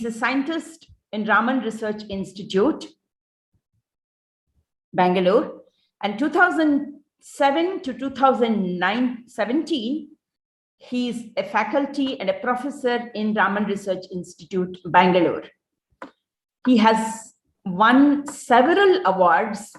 a scientist in Raman Research Institute, Bangalore, and 2007 to 2017, he's a faculty and a professor in Raman Research Institute, Bangalore. He has won several awards,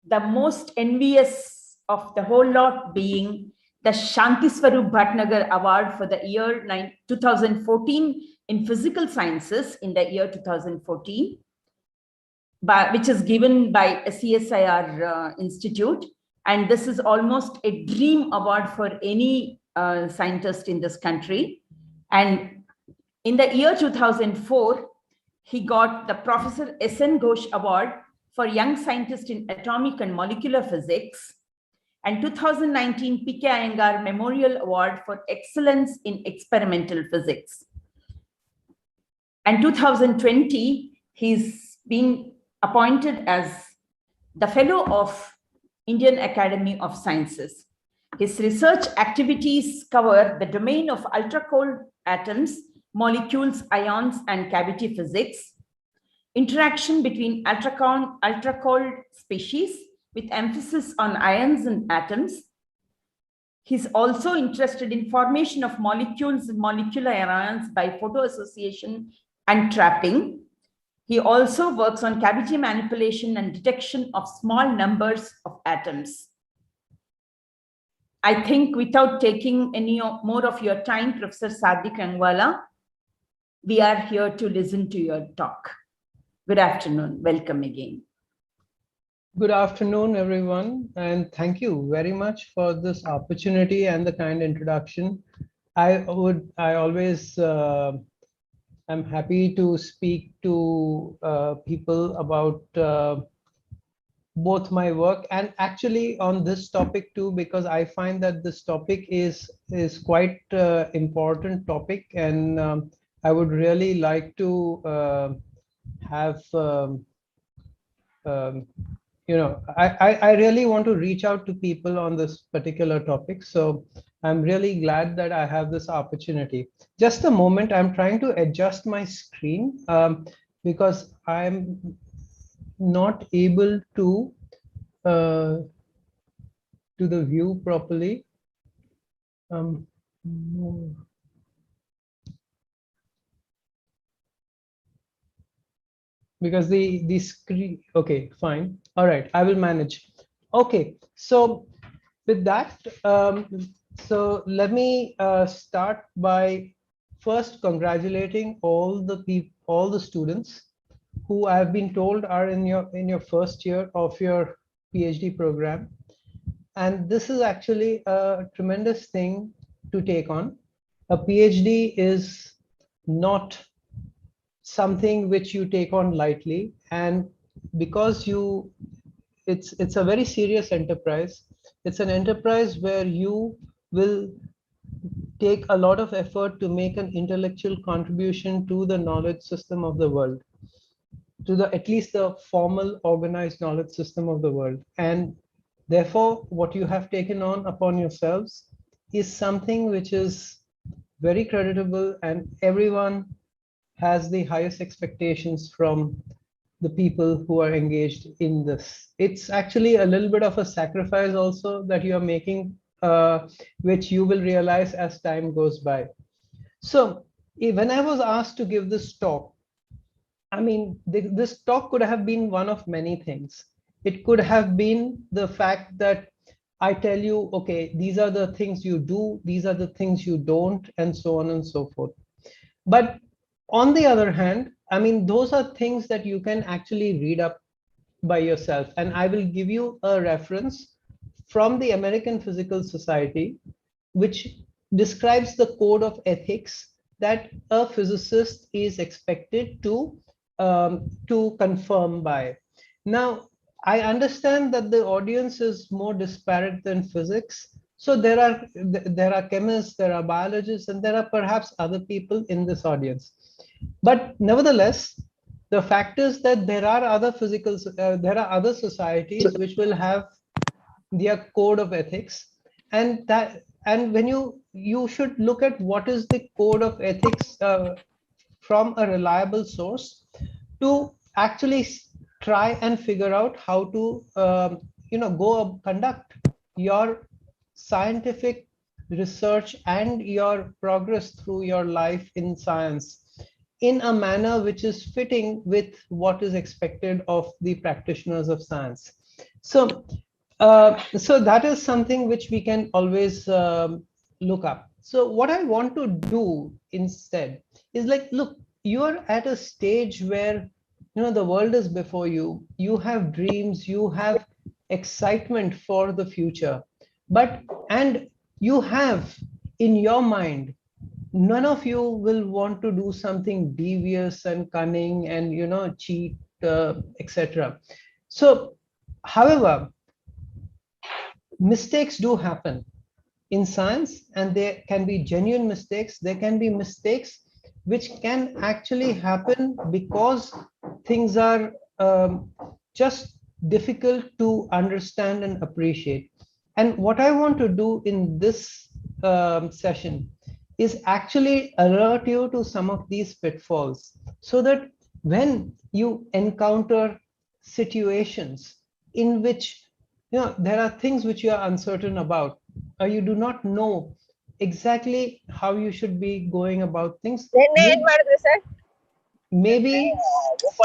the most envious of the whole lot being the Shanti Swarup Bhatnagar Award for the year 2014 in Physical Sciences in the year 2014, which is given by a CSIR institute. And this is almost a dream award for any scientist in this country. And in the year 2004, he got the Professor S.N. Ghosh Award for Young Scientist in Atomic and Molecular Physics, and 2019 P.K. Iyengar Memorial Award for Excellence in Experimental Physics. And 2020, he's been appointed as the Fellow of Indian Academy of Sciences. His research activities cover the domain of ultra-cold atoms, molecules, ions, and cavity physics, interaction between ultra-cold species with emphasis on ions and atoms. He's also interested in formation of molecules and molecular ions by photoassociation and trapping. He also works on cavity manipulation and detection of small numbers of atoms. I think without taking any more of your time, Professor Sadik Rangawala, we are here to listen to your talk. Good afternoon. Welcome again. Good afternoon, everyone, and thank you very much for this opportunity and the kind introduction. I always am happy to speak to people about both my work and actually on this topic too, because I find that this topic is quite important topic, and I would really like to have I really want to reach out to people on this particular topic. So I'm really glad that I have this opportunity. Just a moment, I'm trying to adjust my screen because I'm not able to do the view properly. Because the screen, okay, fine. All right, I will manage. Okay, so with that, so let me start by first congratulating all the students who I've been told are in your first year of your PhD program. And this is actually a tremendous thing to take on. A PhD is not something which you take on lightly, and because it's a very serious enterprise. It's an enterprise where you will take a lot of effort to make an intellectual contribution to the knowledge system of the world, to at least the formal organized knowledge system of the world. And therefore what you have taken on upon yourselves is something which is very creditable, and everyone has the highest expectations from the people who are engaged in this. It's actually a little bit of a sacrifice also that you are making, which you will realize as time goes by. So when I was asked to give this talk, I mean, this talk could have been one of many things. It could have been the fact that I tell you, okay, these are the things you do, these are the things you don't, and so on and so forth. But on the other hand, I mean, those are things that you can actually read up by yourself. And I will give you a reference from the American Physical Society, which describes the code of ethics that a physicist is expected to confirm by. Now, I understand that the audience is more disparate than physics. So there are chemists, there are biologists, and there are perhaps other people in this audience. But nevertheless, the fact is that there are other other societies which will have their code of ethics, and when you should look at what is the code of ethics from a reliable source to actually try and figure out how to conduct your scientific research and your progress through your life in science in a manner which is fitting with what is expected of the practitioners of science. So so that is something which we can always look up. So what I want to do instead is like, look, you are at a stage where, you know, the world is before you. You have dreams, you have excitement for the future, and you have in your mind, none of you will want to do something devious and cunning and, you know, cheat, etc. So, however, mistakes do happen in science, and there can be genuine mistakes. There can be mistakes which can actually happen because things are just difficult to understand and appreciate. And what I want to do in this session is actually alert you to some of these pitfalls, so that when you encounter situations in which, you know, there are things which you are uncertain about, or you do not know exactly how you should be going about things, maybe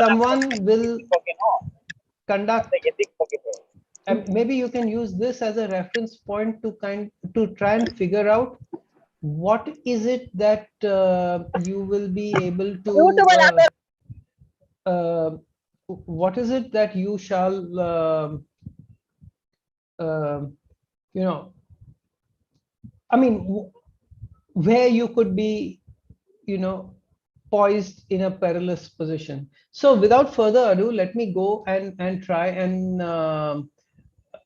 someone will conduct, and maybe you can use this as a reference point to try and figure out what is it that you will be able to what is it that you shall you know, I mean, where you could be, you know, poised in a perilous position. So without further ado, let me go and try and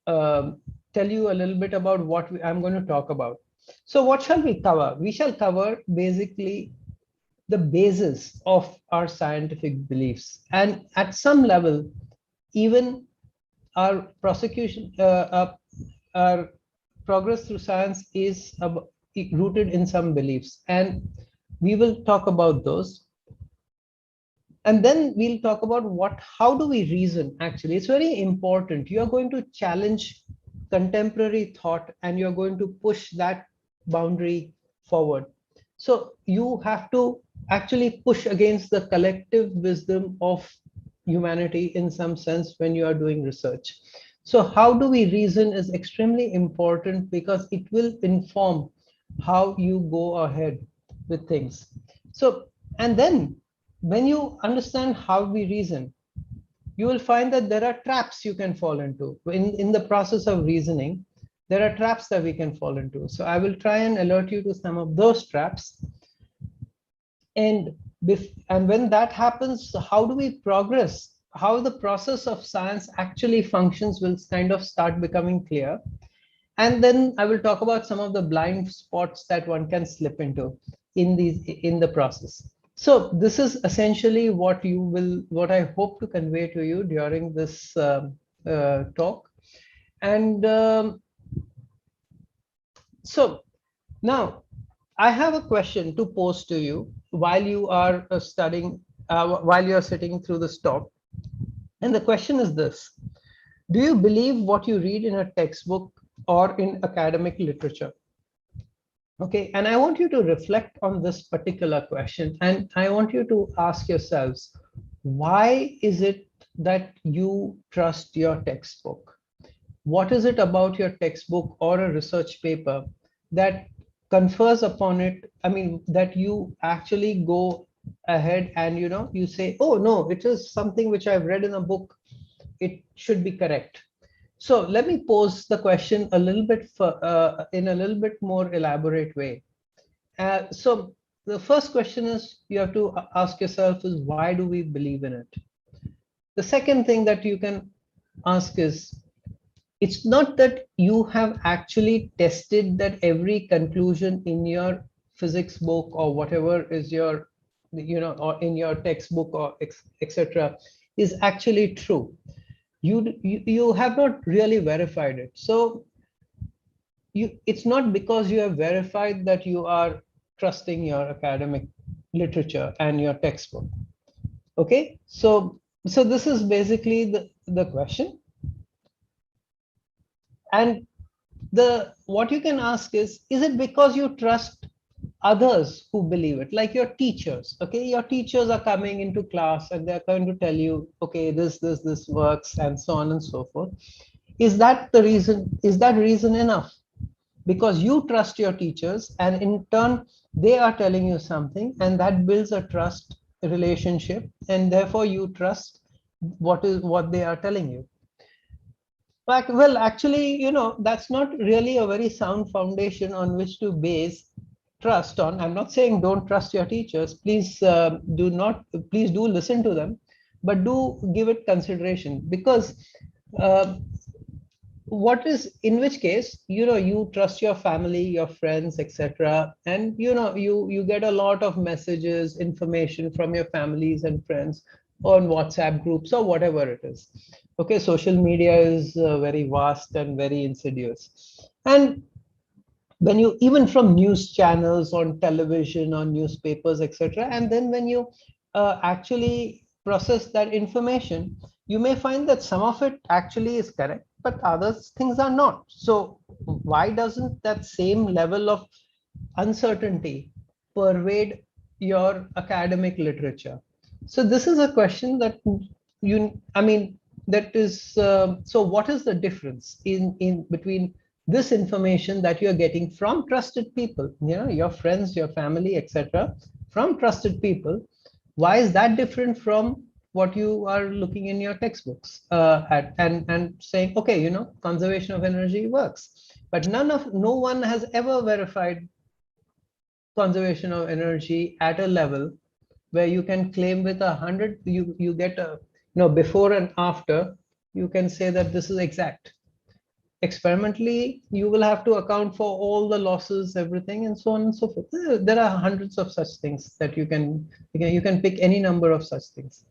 tell you a little bit about what I'm going to talk about. So what shall we cover? We shall cover basically the basis of our scientific beliefs, and at some level, even our prosecution, our progress through science is rooted in some beliefs, and we will talk about those. And then we'll talk about how do we reason. Actually, it's very important. You are going to challenge contemporary thought, and you're going to push that boundary forward. So you have to actually push against the collective wisdom of humanity in some sense when you are doing research. So how do we reason is extremely important, because it will inform how you go ahead with things. So, and then when you understand how we reason, you will find that there are traps you can fall into. In the process of reasoning, there are traps that we can fall into. So I will try and alert you to some of those traps. And when that happens, how do we progress? How the process of science actually functions will kind of start becoming clear. And then I will talk about some of the blind spots that one can slip into in the process. So this is essentially what I hope to convey to you during this talk. And so now I have a question to pose to you while you are studying, while you're sitting through this talk. And the question is this: do you believe what you read in a textbook or in academic literature? Okay, and I want you to reflect on this particular question, and I want you to ask yourselves, why is it that you trust your textbook? What is it about your textbook or a research paper that confers upon it? I mean, that you actually go ahead and, you know, you say, oh no, it is something which I've read in a book, it should be correct. So let me pose the question a little bit in a little bit more elaborate way. So the first question is you have to ask yourself is, why do we believe in it? The second thing that you can ask is, it's not that you have actually tested that every conclusion in your physics book or whatever is your, you know, or in your textbook or etc. is actually true. You have not really verified it. So it's not because you have verified that you are trusting your academic literature and your textbook. Okay, so this is basically the question. And what you can ask is it because you trust others who believe it, like your teachers? Okay, your teachers are coming into class and they're going to tell you, okay, this works, and so on and so forth. Is that the reason? Is that reason enough? Because you trust your teachers, and in turn they are telling you something, and that builds a trust relationship, and therefore you trust what they are telling you. Well, actually, that's not really a very sound foundation on which to base trust on. I'm not saying don't trust your teachers. Please please do listen to them, but do give it consideration, because uh, in which case, you trust your family, your friends, etc. And you get a lot of messages, information from your families and friends on WhatsApp groups or whatever it is. Okay, social media is very vast and very insidious. And when you, even from news channels on television, on newspapers, etc., and then when you actually process that information, you may find that some of it actually is correct, but other things are not. So why doesn't that same level of uncertainty pervade your academic literature? So this is a question that that is, so what is the difference in between this information that you're getting from trusted people, your friends, your family, etc., from trusted people? Why is that different from what you are looking in your textbooks, and saying, okay, conservation of energy works, but no one has ever verified conservation of energy at a level where you can claim with 100, you get a, before and after, you can say that this is exact. Experimentally, you will have to account for all the losses, everything, and so on and so forth. There are hundreds of such things that you can pick any number of such things.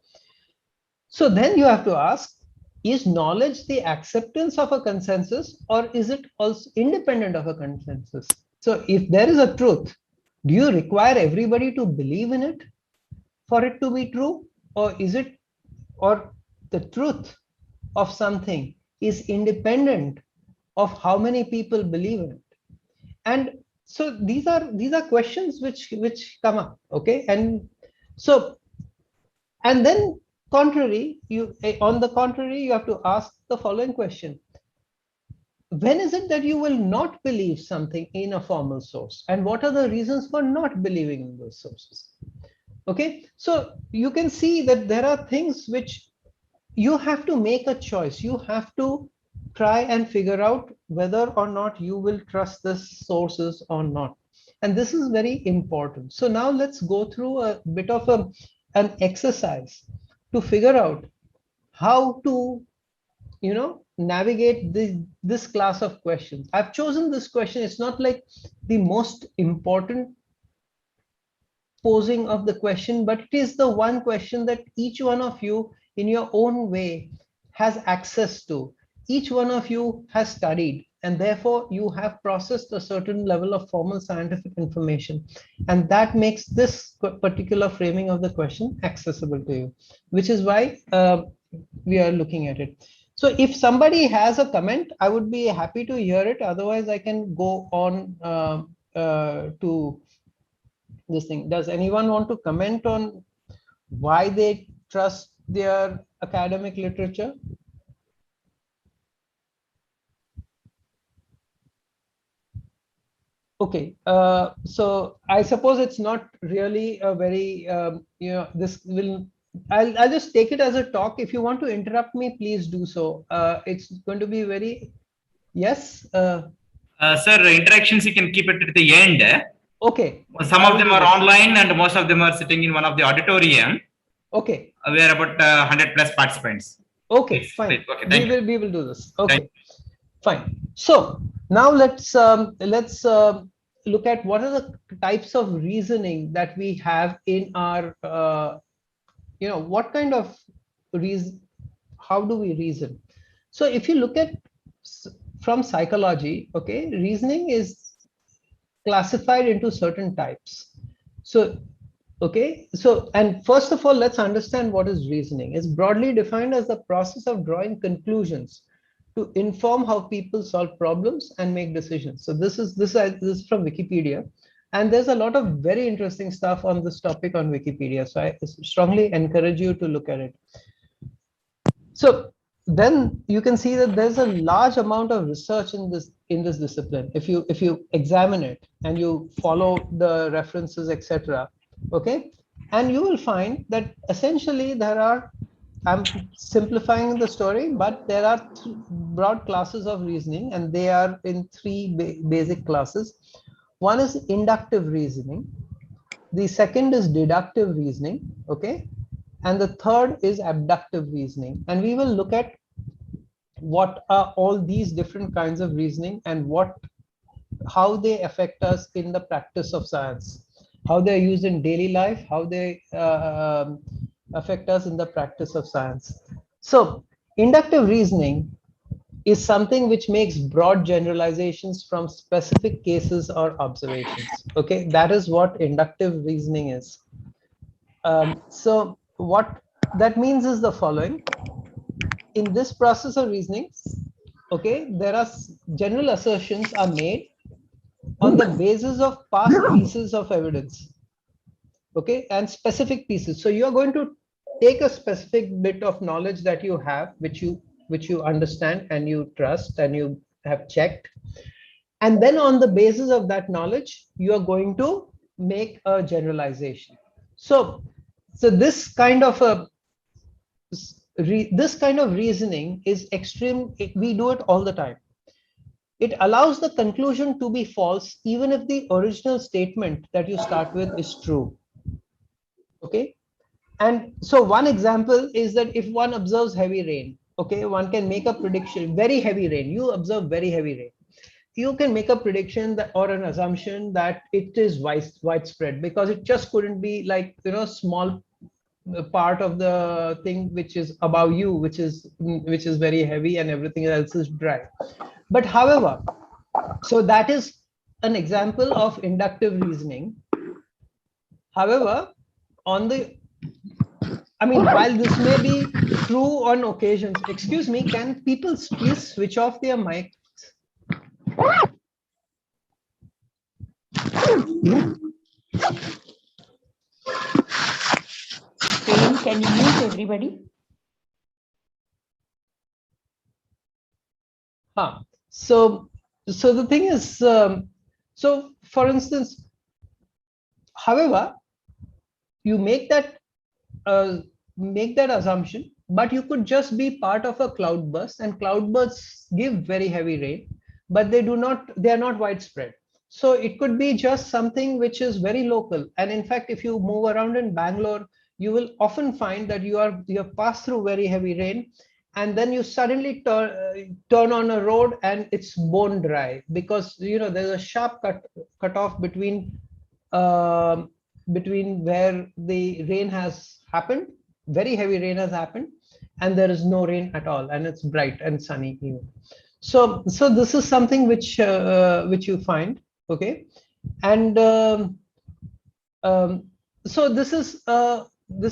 So then you have to ask, is knowledge the acceptance of a consensus, or is it also independent of a consensus? So if there is a truth, do you require everybody to believe in it for it to be true? Or is it, or the truth of something is independent of how many people believe in it? And so these are questions which come up. Okay, and so, and then on the contrary, you have to ask the following question: when is it that you will not believe something in a formal source, and what are the reasons for not believing in those sources? Okay, so you can see that there are things which you have to make a choice. You have to try and figure out whether or not you will trust these sources or not. And this is very important. So now let's go through a bit of an exercise to figure out how to navigate this class of questions. I've chosen this question. It's not like the most important posing of the question, but it is the one question that each one of you in your own way has access to. Each one of you has studied, and therefore you have processed a certain level of formal scientific information, and that makes this particular framing of the question accessible to you, which is why we are looking at it. So if somebody has a comment, I would be happy to hear it. Otherwise, I can go on to this thing. Does anyone want to comment on why they trust their academic literature? Okay, so I suppose it's not really a very, this will, I'll just take it as a talk. If you want to interrupt me, please do so. It's going to be very, yes. Sir, interactions you can keep it at the end. Okay. Some of them are online and most of them are sitting in one of the auditorium. Okay. We are about 100 plus participants. Okay, fine. Okay, we will do this. Okay, fine. So now let's look at what are the types of reasoning that we have in our, what kind of reason, how do we reason? So if you look at from psychology, okay, reasoning is classified into certain types. So Okay, so, and first of all, let's understand what is reasoning. It's broadly defined as the process of drawing conclusions to inform how people solve problems and make decisions. So this is from Wikipedia, and there's a lot of very interesting stuff on this topic on Wikipedia. So I strongly encourage you to look at it. So then you can see that there's a large amount of research in this discipline. If you examine it and you follow the references, etc. Okay, and you will find that essentially there are, I'm simplifying the story, but there are broad classes of reasoning, and they are in three basic classes. One is inductive reasoning. The second is deductive reasoning. Okay, and the third is abductive reasoning. And we will look at what are all these different kinds of reasoning and how they affect us in the practice of science, how they're used in daily life, how they affect us in the practice of science. So inductive reasoning is something which makes broad generalizations from specific cases or observations. Okay, that is what inductive reasoning is. So what that means is the following. In this process of reasoning, okay, there are general assertions are made on the basis of past pieces of evidence, okay, and specific pieces. So you are going to take a specific bit of knowledge that you have, which you understand and you trust and you have checked, and then on the basis of that knowledge you are going to make a generalization. So this kind of reasoning is extreme. We do it all the time. It allows the conclusion to be false even if the original statement that you start with is true. Okay, and so one example is that if one observes heavy rain, okay, one can make a prediction. Very heavy rain, you observe very heavy rain, you can make a prediction that, or an assumption that it is widespread, because it just couldn't be like, you know, small part of the thing which is above you, which is very heavy and everything else is dry. But however, so that is an example of inductive reasoning. However, on the, I mean, while this may be true on occasions, excuse me, can people please switch off their mic? Can you mute everybody? So the thing is, so for instance, however, you make that assumption, but you could just be part of a cloudburst, and cloudbursts give very heavy rain, but they are not widespread. So it could be just something which is very local. And in fact, if you move around in Bangalore, you will often find that you have passed through very heavy rain, and then you suddenly turn on a road and it's bone dry, because, you know, there's a sharp cut off between where the rain has happened, very heavy rain has happened, and there is no rain at all, and it's bright and sunny even. So this is something which you find, okay, and so this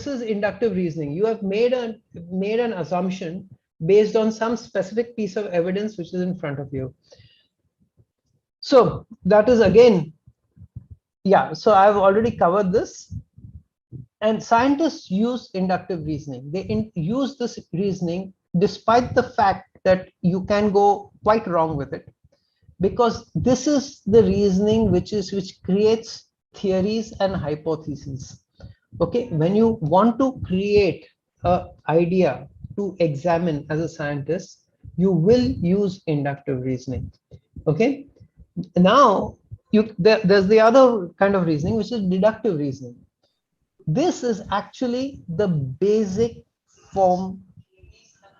is inductive reasoning. You have made an assumption based on some specific piece of evidence which is in front of you. So that is again, yeah, so I've already covered this. And scientists use inductive reasoning. They use this reasoning despite the fact that you can go quite wrong with it, because this is the reasoning which creates theories and hypotheses. Okay, when you want to create an idea to examine as a scientist, you will use inductive reasoning. Okay, now there's the other kind of reasoning, which is deductive reasoning. This is actually the basic form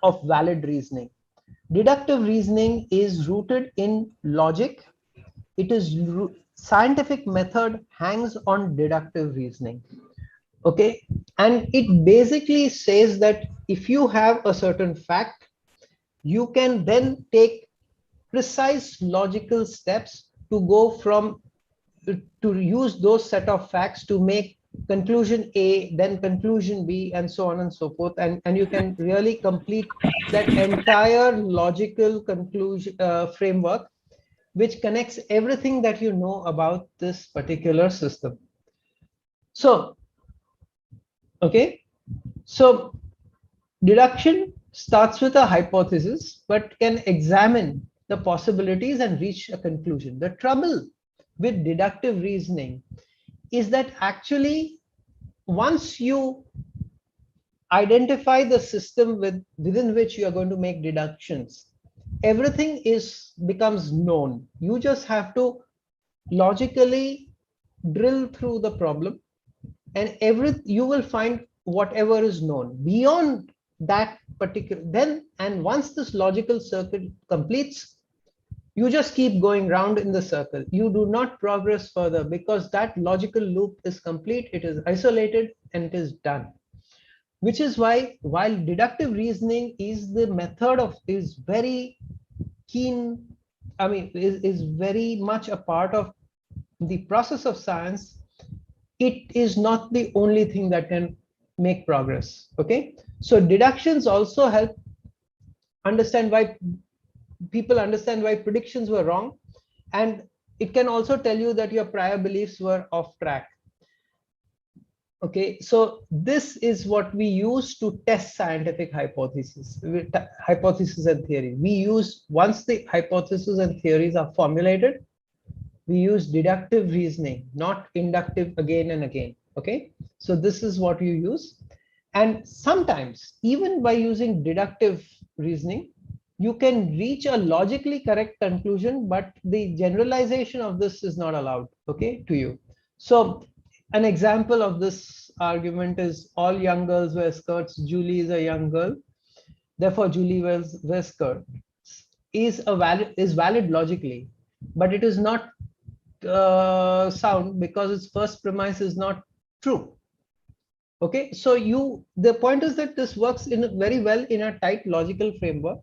of valid reasoning. Deductive reasoning is rooted in logic. It is scientific method hangs on deductive reasoning. Okay, and it basically says that if you have a certain fact, you can then take precise logical steps to go from to use those set of facts to make conclusion A, then conclusion B, and so on and so forth. And you can really complete that entire logical conclusion framework, which connects everything that you know about this particular system. So, okay, so deduction starts with a hypothesis, but can examine the possibilities and reach a conclusion. The trouble with deductive reasoning is that actually, once you identify the system within which you are going to make deductions, everything becomes known. You just have to logically drill through the problem, and you will find whatever is known beyond that particular. And once this logical circuit completes, you just keep going round in the circle. You do not progress further because that logical loop is complete, it is isolated, and it is done. Which is why, while deductive reasoning is the method is very keen, I mean, is very much a part of the process of science, it is not the only thing that can make progress. Okay, so deductions also help understand why people understand why predictions were wrong, and it can also tell you that your prior beliefs were off track. Okay, so this is what we use to test scientific hypotheses and theory. We use, once the hypotheses and theories are formulated, we use deductive reasoning, not inductive again and again. Okay, so this is what you use. And sometimes, even by using deductive reasoning, you can reach a logically correct conclusion, but the generalization of this is not allowed, okay, to you. So an example of this argument is all young girls wear skirts. Julie is a young girl, therefore Julie wears skirts. Is valid logically, but it is not sound because its first premise is not true. Okay, so the point is that this works very well in a tight logical framework.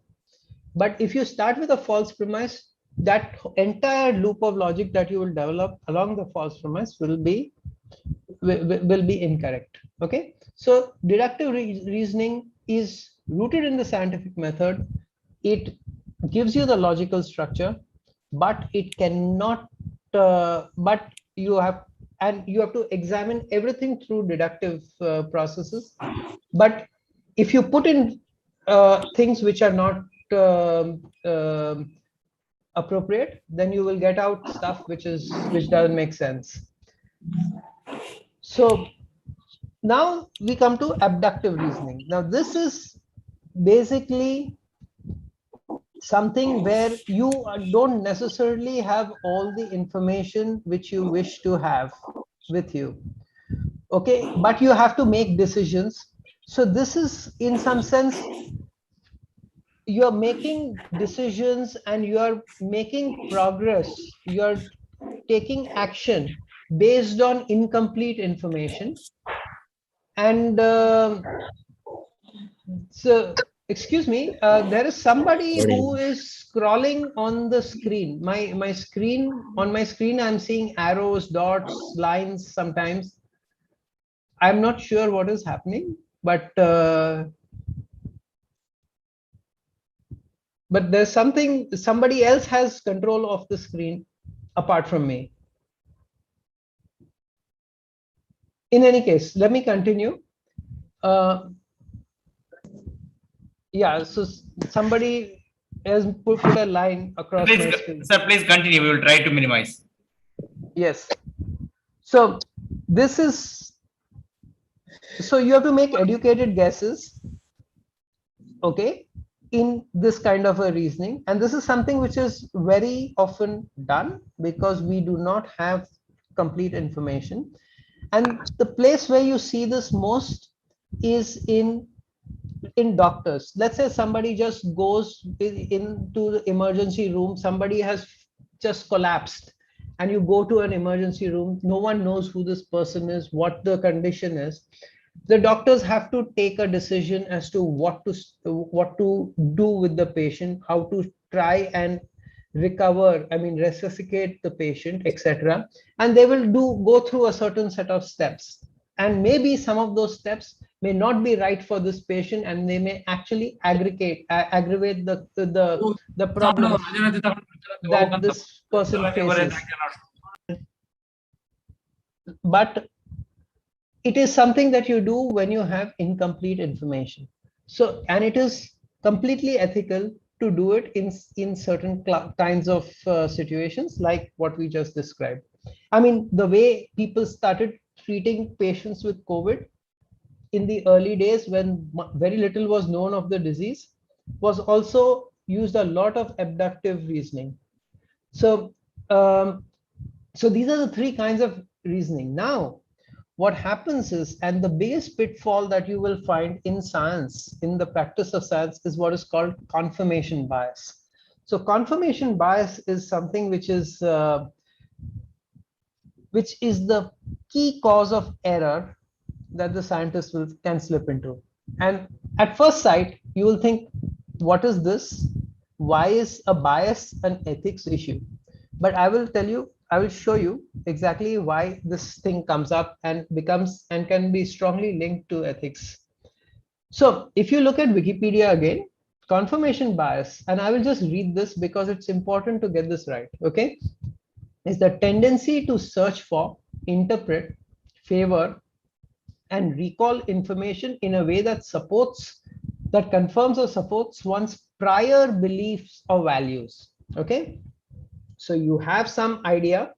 But if you start with a false premise, that entire loop of logic that you will develop along the false premise will be incorrect. Okay, so deductive reasoning is rooted in the scientific method. It gives you the logical structure, but it cannot. But you have to examine everything through deductive processes. But if you put in things which are not appropriate, then you will get out stuff which doesn't make sense. So now we come to abductive reasoning. Now this is basically something where you don't necessarily have all the information which you wish to have with you. Okay, but you have to make decisions. So this is, in some sense, you are making decisions and you are making progress. You are taking action based on incomplete information. And so, excuse me, there is somebody who is scrolling on the screen. My screen, on my screen, I'm seeing arrows, dots, lines sometimes. I'm not sure what is happening, but there's somebody else has control of the screen apart from me. In any case, let me continue. Yeah, so somebody has put a line across my screen. Sir, please continue. We will try to minimize. Yes. So this is, so you have to make educated guesses, okay, in this kind of a reasoning. And this is something which is very often done because we do not have complete information. And the place where you see this most is in doctors. Let's say somebody just goes into the emergency room, somebody has just collapsed, and you go to an emergency room, no one knows who this person is, what the condition is. The doctors have to take a decision as to what to do with the patient, how to try and recover, I mean resuscitate the patient, etc. And they will go through a certain set of steps. and maybe some of those steps may not be right for this patient, and they may actually aggravate the problem that this person faces. But it is something that you do when you have incomplete information. So, and it is completely ethical to do it in certain kinds of situations like what we just described. I mean, the way people started treating patients with COVID in the early days when very little was known of the disease was also used a lot of abductive reasoning. So, so these are the three kinds of reasoning. Now, what happens is, and the biggest pitfall that you will find in science, in the practice of science, is what is called confirmation bias. So confirmation bias is something which is the key cause of error that the scientists can slip into. And at first sight, you will think, what is this? Why is a bias an ethics issue? But I will tell you, I will show you exactly why this thing comes up and becomes and can be strongly linked to ethics. So if you look at Wikipedia again, confirmation bias, and I will just read this because it's important to get this right, okay, is the tendency to search for, interpret, favor, and recall information in a way that supports, that confirms or supports one's prior beliefs or values, okay? So you have some idea,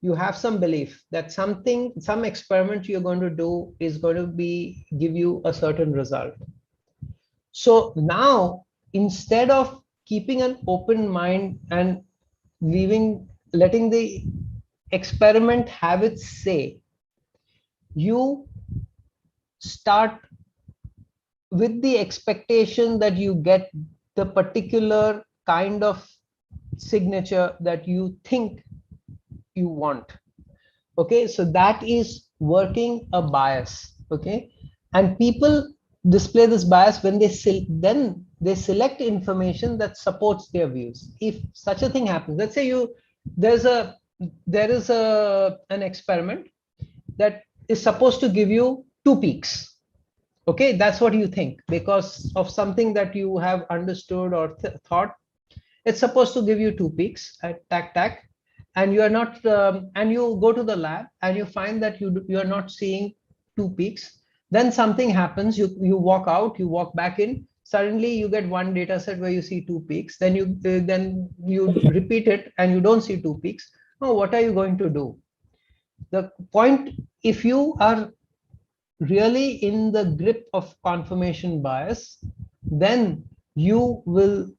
you have some belief that something, some experiment you're going to do is going to give you a certain result. So now, instead of keeping an open mind and letting the experiment have its say, you start with the expectation that you get the particular kind of signature that you think you want. Okay, so that is working a bias. Okay, and people display this bias when they select information that supports their views. If such a thing happens, let's say there is an experiment that is supposed to give you 2 peaks. Okay, that's what you think because of something that you have understood or thought. It's supposed to give you 2 peaks at tac, and you are not, and you go to the lab and you find that you are not seeing 2 peaks. Then something happens. You walk out, you walk back in. Suddenly you get one data set where you see 2 peaks. Then you repeat it and you don't see 2 peaks. Now, what are you going to do? The point, if you are really in the grip of confirmation bias, then you will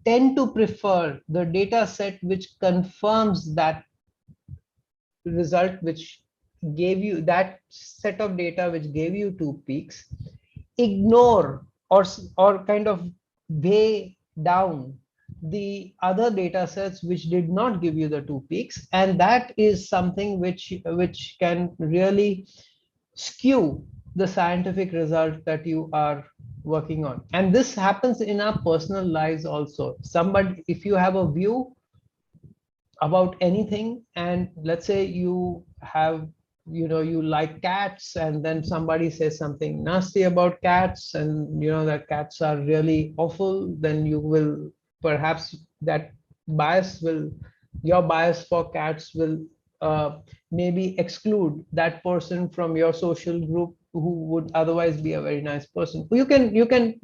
tend to prefer the data set which confirms that result, which gave you that set of data which gave you 2 peaks, ignore or kind of weigh down the other data sets which did not give you the 2 peaks. And that is something which can really skew the scientific result that you are working on. And this happens in our personal lives also. Somebody, if you have a view about anything, and let's say you have, you like cats, and then somebody says something nasty about cats, and that cats are really awful, then you will perhaps your bias for cats will maybe exclude that person from your social group who would otherwise be a very nice person. You can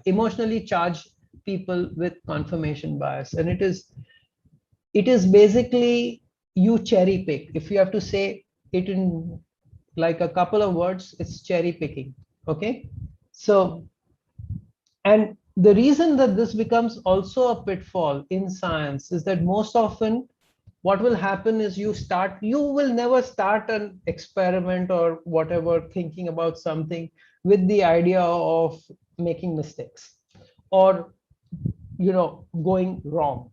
emotionally charge people with confirmation bias, and it is basically you cherry pick. If you have to say it in like a couple of words, it's cherry picking. Okay, so, and the reason that this becomes also a pitfall in science is that most often what will happen is you will never start an experiment or whatever thinking about something with the idea of making mistakes or going wrong.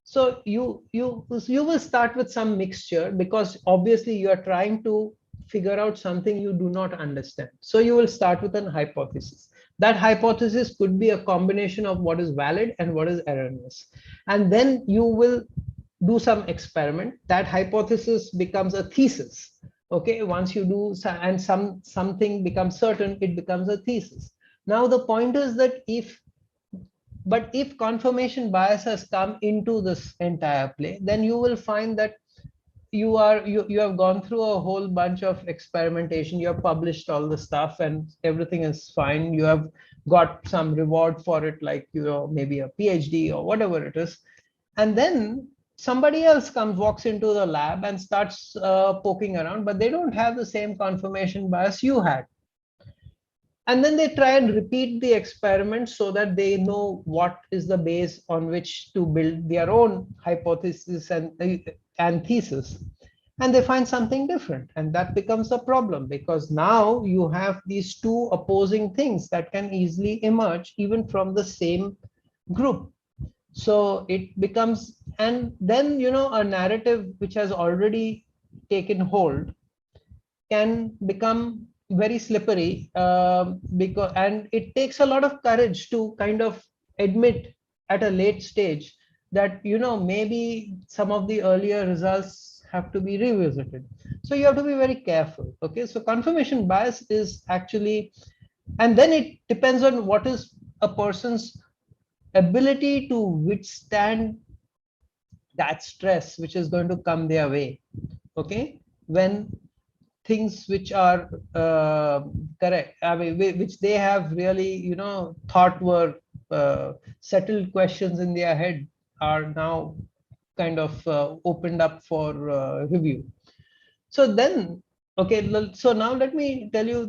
So you will start with some mixture, because obviously you are trying to figure out something you do not understand. So you will start with an hypothesis. That hypothesis could be a combination of what is valid and what is erroneous, and then you will do some experiment. That hypothesis becomes a thesis. Okay, once you do and something becomes certain, it becomes a thesis. Now the point is that if confirmation bias has come into this entire play, then you will find that you have gone through a whole bunch of experimentation, you have published all the stuff and everything is fine, you have got some reward for it, like maybe a PhD or whatever it is, and then somebody else walks into the lab and starts poking around, but they don't have the same confirmation bias you had, and then they try and repeat the experiment so that they know what is the base on which to build their own hypothesis and thesis, and they find something different, and that becomes a problem because now you have these two opposing things that can easily emerge even from the same group. So it becomes, and then a narrative which has already taken hold can become very slippery, and it takes a lot of courage to kind of admit at a late stage that maybe some of the earlier results have to be revisited. So you have to be very careful. Okay, so confirmation bias is actually, and then it depends on what is a person's ability to withstand that stress which is going to come their way. Okay, when things which are correct, I mean, which they have really thought were settled questions in their head are now kind of opened up for review. So then, okay, so now let me tell you,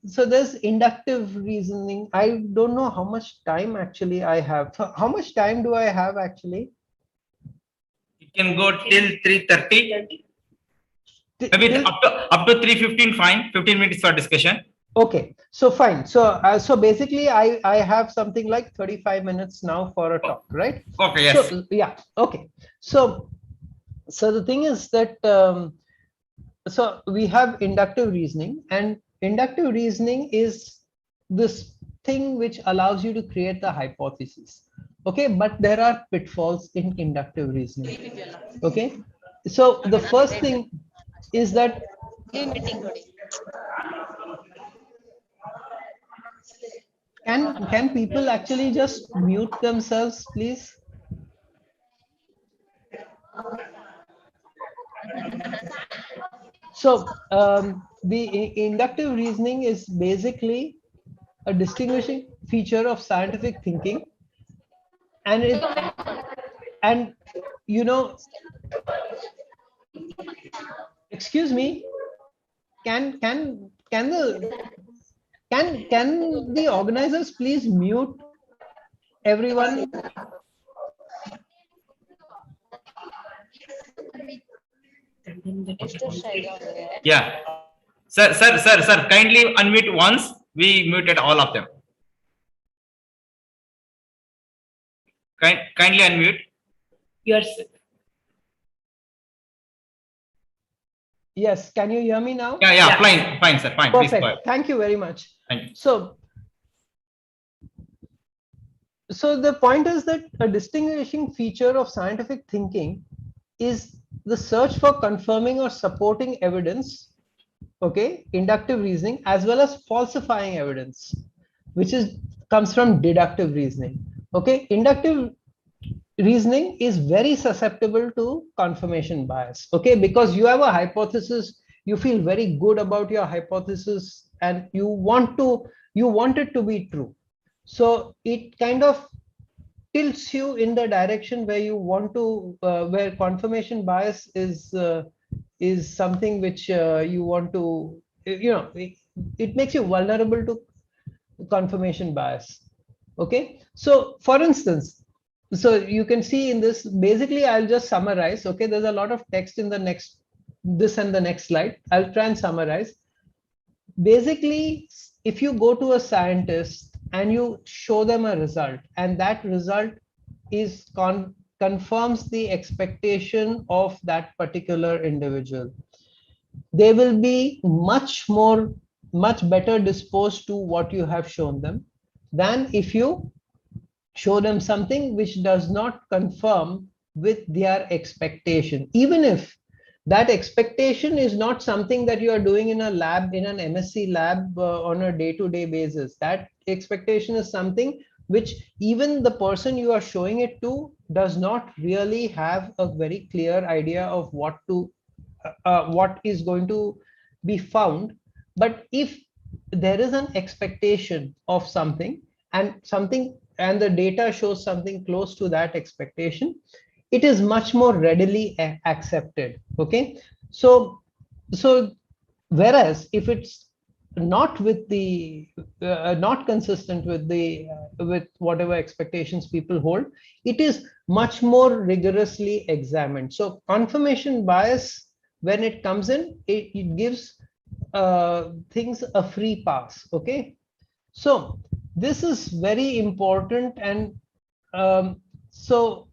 so there's inductive reasoning. I don't know how much time actually I have. How much time do I have actually? You can go till 3:30. Maybe up to 3:15, fine. 15 minutes for discussion. Okay, so fine. So so basically, I have something like 35 minutes now for a talk, right? Okay, yes. So yeah, okay. So the thing is that so we have inductive reasoning, and inductive reasoning is this thing which allows you to create the hypothesis. Okay, but there are pitfalls in inductive reasoning. Okay, so the first thing is that can people actually just mute themselves, please? So the inductive reasoning is basically a distinguishing feature of scientific thinking, and excuse me, can the organizers please mute everyone? Yeah. Sir, kindly unmute once. We muted all of them. Kindly unmute. Yes. Yes, can you hear me now? Yeah. Fine, sir. Fine. Perfect. Please go ahead. Thank you very much. Thank you. So the point is that a distinguishing feature of scientific thinking is the search for confirming or supporting evidence, okay, inductive reasoning, as well as falsifying evidence, which comes from deductive reasoning. Okay, inductive reasoning is very susceptible to confirmation bias. Okay, because you have a hypothesis, you feel very good about your hypothesis, and you want it to be true. So it kind of tilts you in the direction where you want to, where confirmation bias is something which you want to, it makes you vulnerable to confirmation bias. Okay, so for instance, so you can see in this, basically I'll just summarize. Okay, there's a lot of text in the next slide. I'll try and summarize. Basically, if you go to a scientist and you show them a result, and that result is confirms the expectation of that particular individual, they will be much better disposed to what you have shown them than if you show them something which does not conform with their expectation, even if That expectation is not something that you are doing in a lab, in an MSc lab on a day-to-day basis. That expectation is something which even the person you are showing it to does not really have a very clear idea of what is going to be found. But if there is an expectation of something, and the data shows something close to that expectation, it is much more readily accepted. Okay, so whereas if it's not with the not consistent with the with whatever expectations people hold, it is much more rigorously examined. So confirmation bias, when it comes in, it gives things a free pass. Okay, so this is very important. And so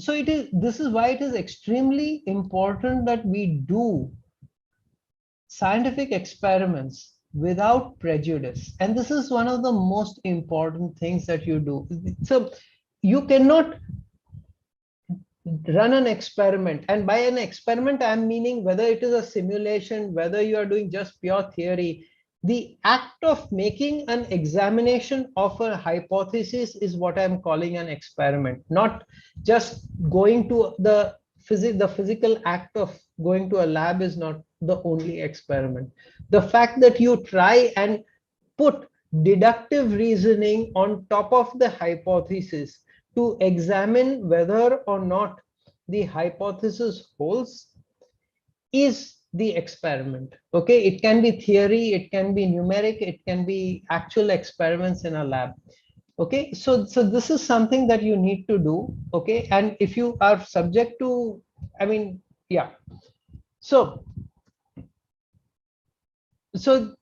it is, this is why it is extremely important that we do scientific experiments without prejudice. And this is one of the most important things that you do. So you cannot run an experiment, and by an experiment I'm meaning whether it is a simulation, whether you are doing just pure theory. The act of making an examination of a hypothesis is what I'm calling an experiment, not just going to the physical act of going to a lab is not the only experiment. The fact that you try and put deductive reasoning on top of the hypothesis to examine whether or not the hypothesis holds is the experiment. Okay, it can be theory, it can be numeric, it can be actual experiments in a lab. Okay, so this is something that you need to do. Okay, and if you are subject to, I mean, yeah, so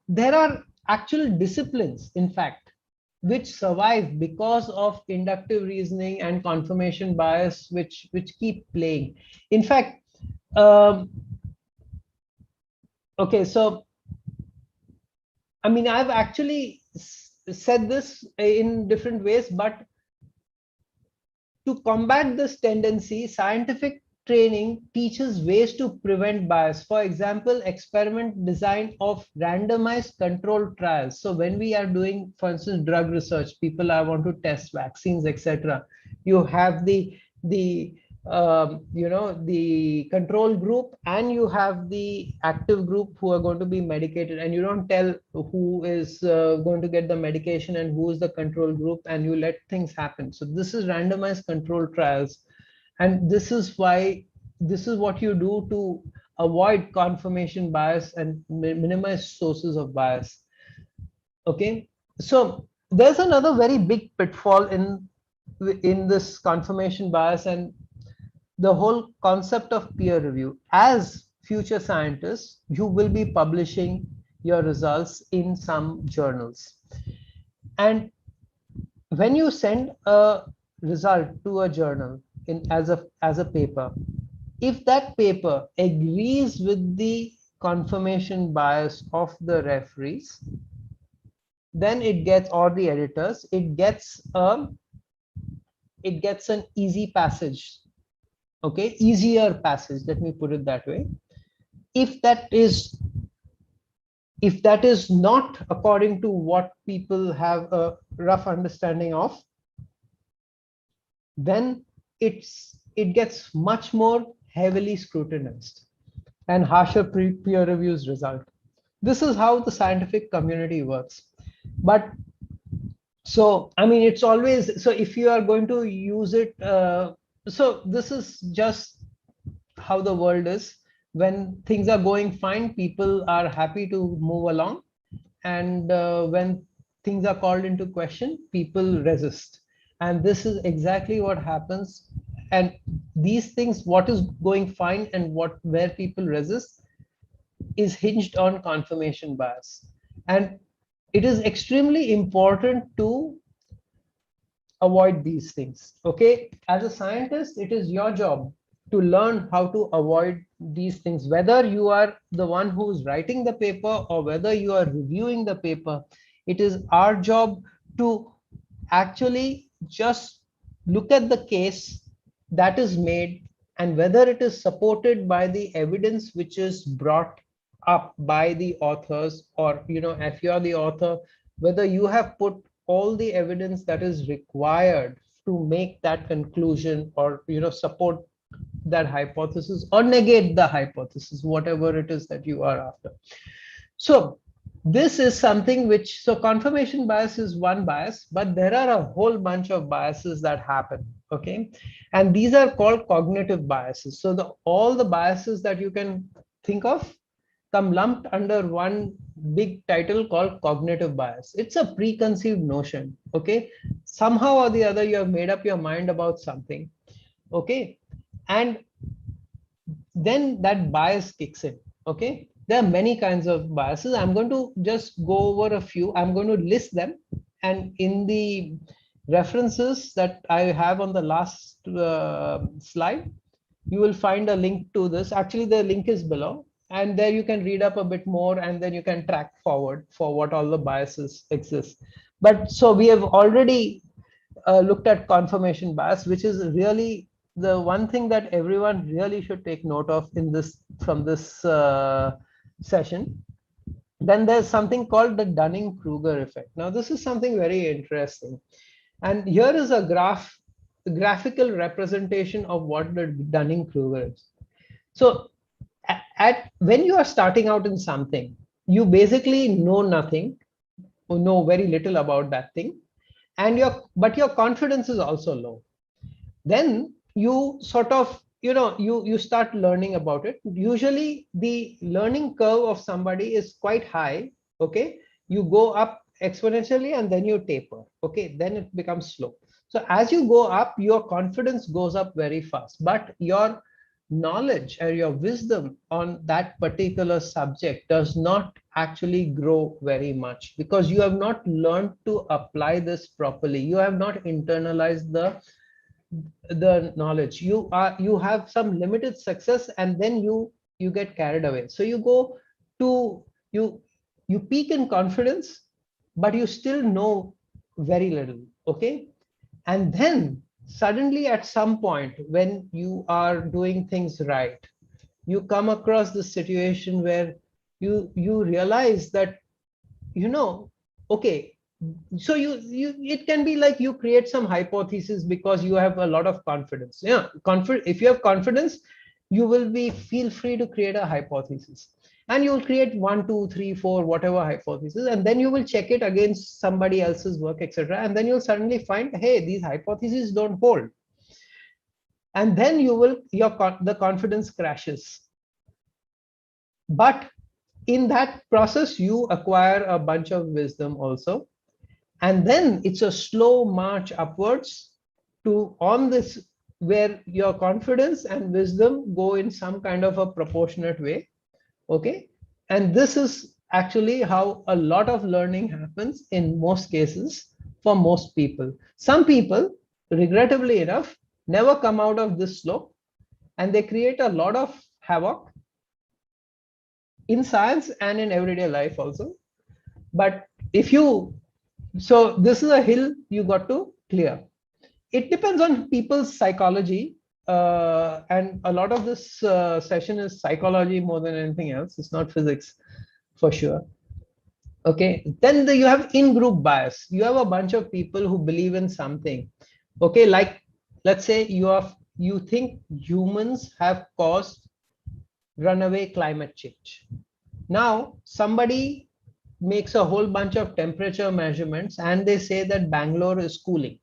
there are actual disciplines, in fact, which survive because of inductive reasoning and confirmation bias, which keep playing. In fact, okay, so I mean, I've actually said this in different ways, but to combat this tendency, scientific training teaches ways to prevent bias. For example, experiment design of randomized controlled trials. So when we are doing, for instance, drug research, people are want to test vaccines, etc. You have the you know, the control group, and you have the active group who are going to be medicated, and you don't tell who is going to get the medication and who is the control group, and you let things happen. So this is randomized control trials, and this is why, this is what you do to avoid confirmation bias and minimize sources of bias. Okay, so there's another very big pitfall in this confirmation bias and the whole concept of peer review. As future scientists, you will be publishing your results in some journals, and when you send a result to a journal in as a paper, if that paper agrees with the confirmation bias of the referees, then it gets, or the editors, it gets an easy passage. Okay, easier passage, let me put it that way. If that is not according to what people have a rough understanding of, then it gets much more heavily scrutinized and harsher peer reviews result. This is how the scientific community works. But so I mean, it's always, so if you are going to use it, so this is just how the world is. When things are going fine, people are happy to move along, and when things are called into question, people resist. And this is exactly what happens. And these things, what is going fine and where people resist, is hinged on confirmation bias. And it is extremely important to avoid these things. Okay, as a scientist, it is your job to learn how to avoid these things, whether you are the one who's writing the paper or whether you are reviewing the paper. It is our job to actually just look at the case that is made and whether it is supported by the evidence which is brought up by the authors, or if you're the author, whether you have put all the evidence that is required to make that conclusion, or support that hypothesis or negate the hypothesis, whatever it is that you are after. So this is something which, so confirmation bias is one bias, but there are a whole bunch of biases that happen. Okay, and these are called cognitive biases. So all the biases that you can think of come lumped under one big title called cognitive bias. It's a preconceived notion. Okay, somehow or the other you have made up your mind about something. Okay, and then that bias kicks in. Okay, there are many kinds of biases. I'm going to just go over a few. I'm going to list them, and in the references that I have on the last slide, you will find a link to this. Actually, the link is below, and there you can read up a bit more, and then you can track forward for what all the biases exist. But so we have already looked at confirmation bias, which is really the one thing that everyone really should take note of in this, from this session. Then there's something called the Dunning-Kruger effect. Now this is something very interesting, and here is a graphical representation of what the Dunning-Kruger is. So when you are starting out in something, you basically know nothing, or know very little about that thing, and but your confidence is also low. Then you sort of, you start learning about it. Usually the learning curve of somebody is quite high. Okay, you go up exponentially and then you taper. Okay, then it becomes slow. So as you go up, your confidence goes up very fast, but your knowledge or your wisdom on that particular subject does not actually grow very much, because you have not learned to apply this properly. You have not internalized the knowledge. You have some limited success, and then you get carried away. So you go to, you peak in confidence, but you still know very little. Okay, and then suddenly at some point when you are doing things right, you come across the situation where you realize that, okay, so it can be like you create some hypothesis because you have a lot of confidence. Yeah, if you have confidence, you will feel free to create a hypothesis, and you will create 1, 2, 3, 4, whatever hypothesis, and then you will check it against somebody else's work, etc. And then you'll suddenly find, hey, these hypotheses don't hold. And then the confidence crashes. But in that process, you acquire a bunch of wisdom also. And then it's a slow march upwards to on this, where your confidence and wisdom go in some kind of a proportionate way. Okay, and this is actually how a lot of learning happens in most cases for most people. Some people, regrettably enough, never come out of this slope, and they create a lot of havoc in science and in everyday life also. But so this is a hill you got to clear. It depends on people's psychology. And a lot of this session is psychology more than anything else. It's not physics, for sure. Okay, then you have in-group bias. You have a bunch of people who believe in something. Okay, like let's say you think humans have caused runaway climate change. Now somebody makes a whole bunch of temperature measurements, and they say that Bangalore is cooling.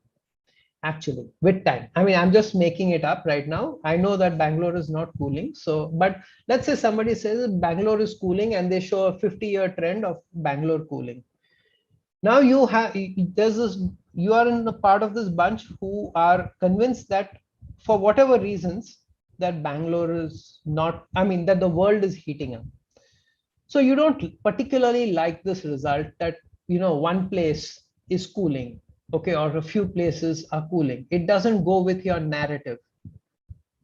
Actually, with time. I mean, I'm just making it up right now. I know that Bangalore is not cooling. So, but let's say somebody says Bangalore is cooling, and they show a 50-year trend of Bangalore cooling. Now you are in the part of this bunch who are convinced that for whatever reasons that Bangalore is not, that the world is heating up. So you don't particularly like this result that, one place is cooling. Okay, or a few places are cooling. It doesn't go with your narrative.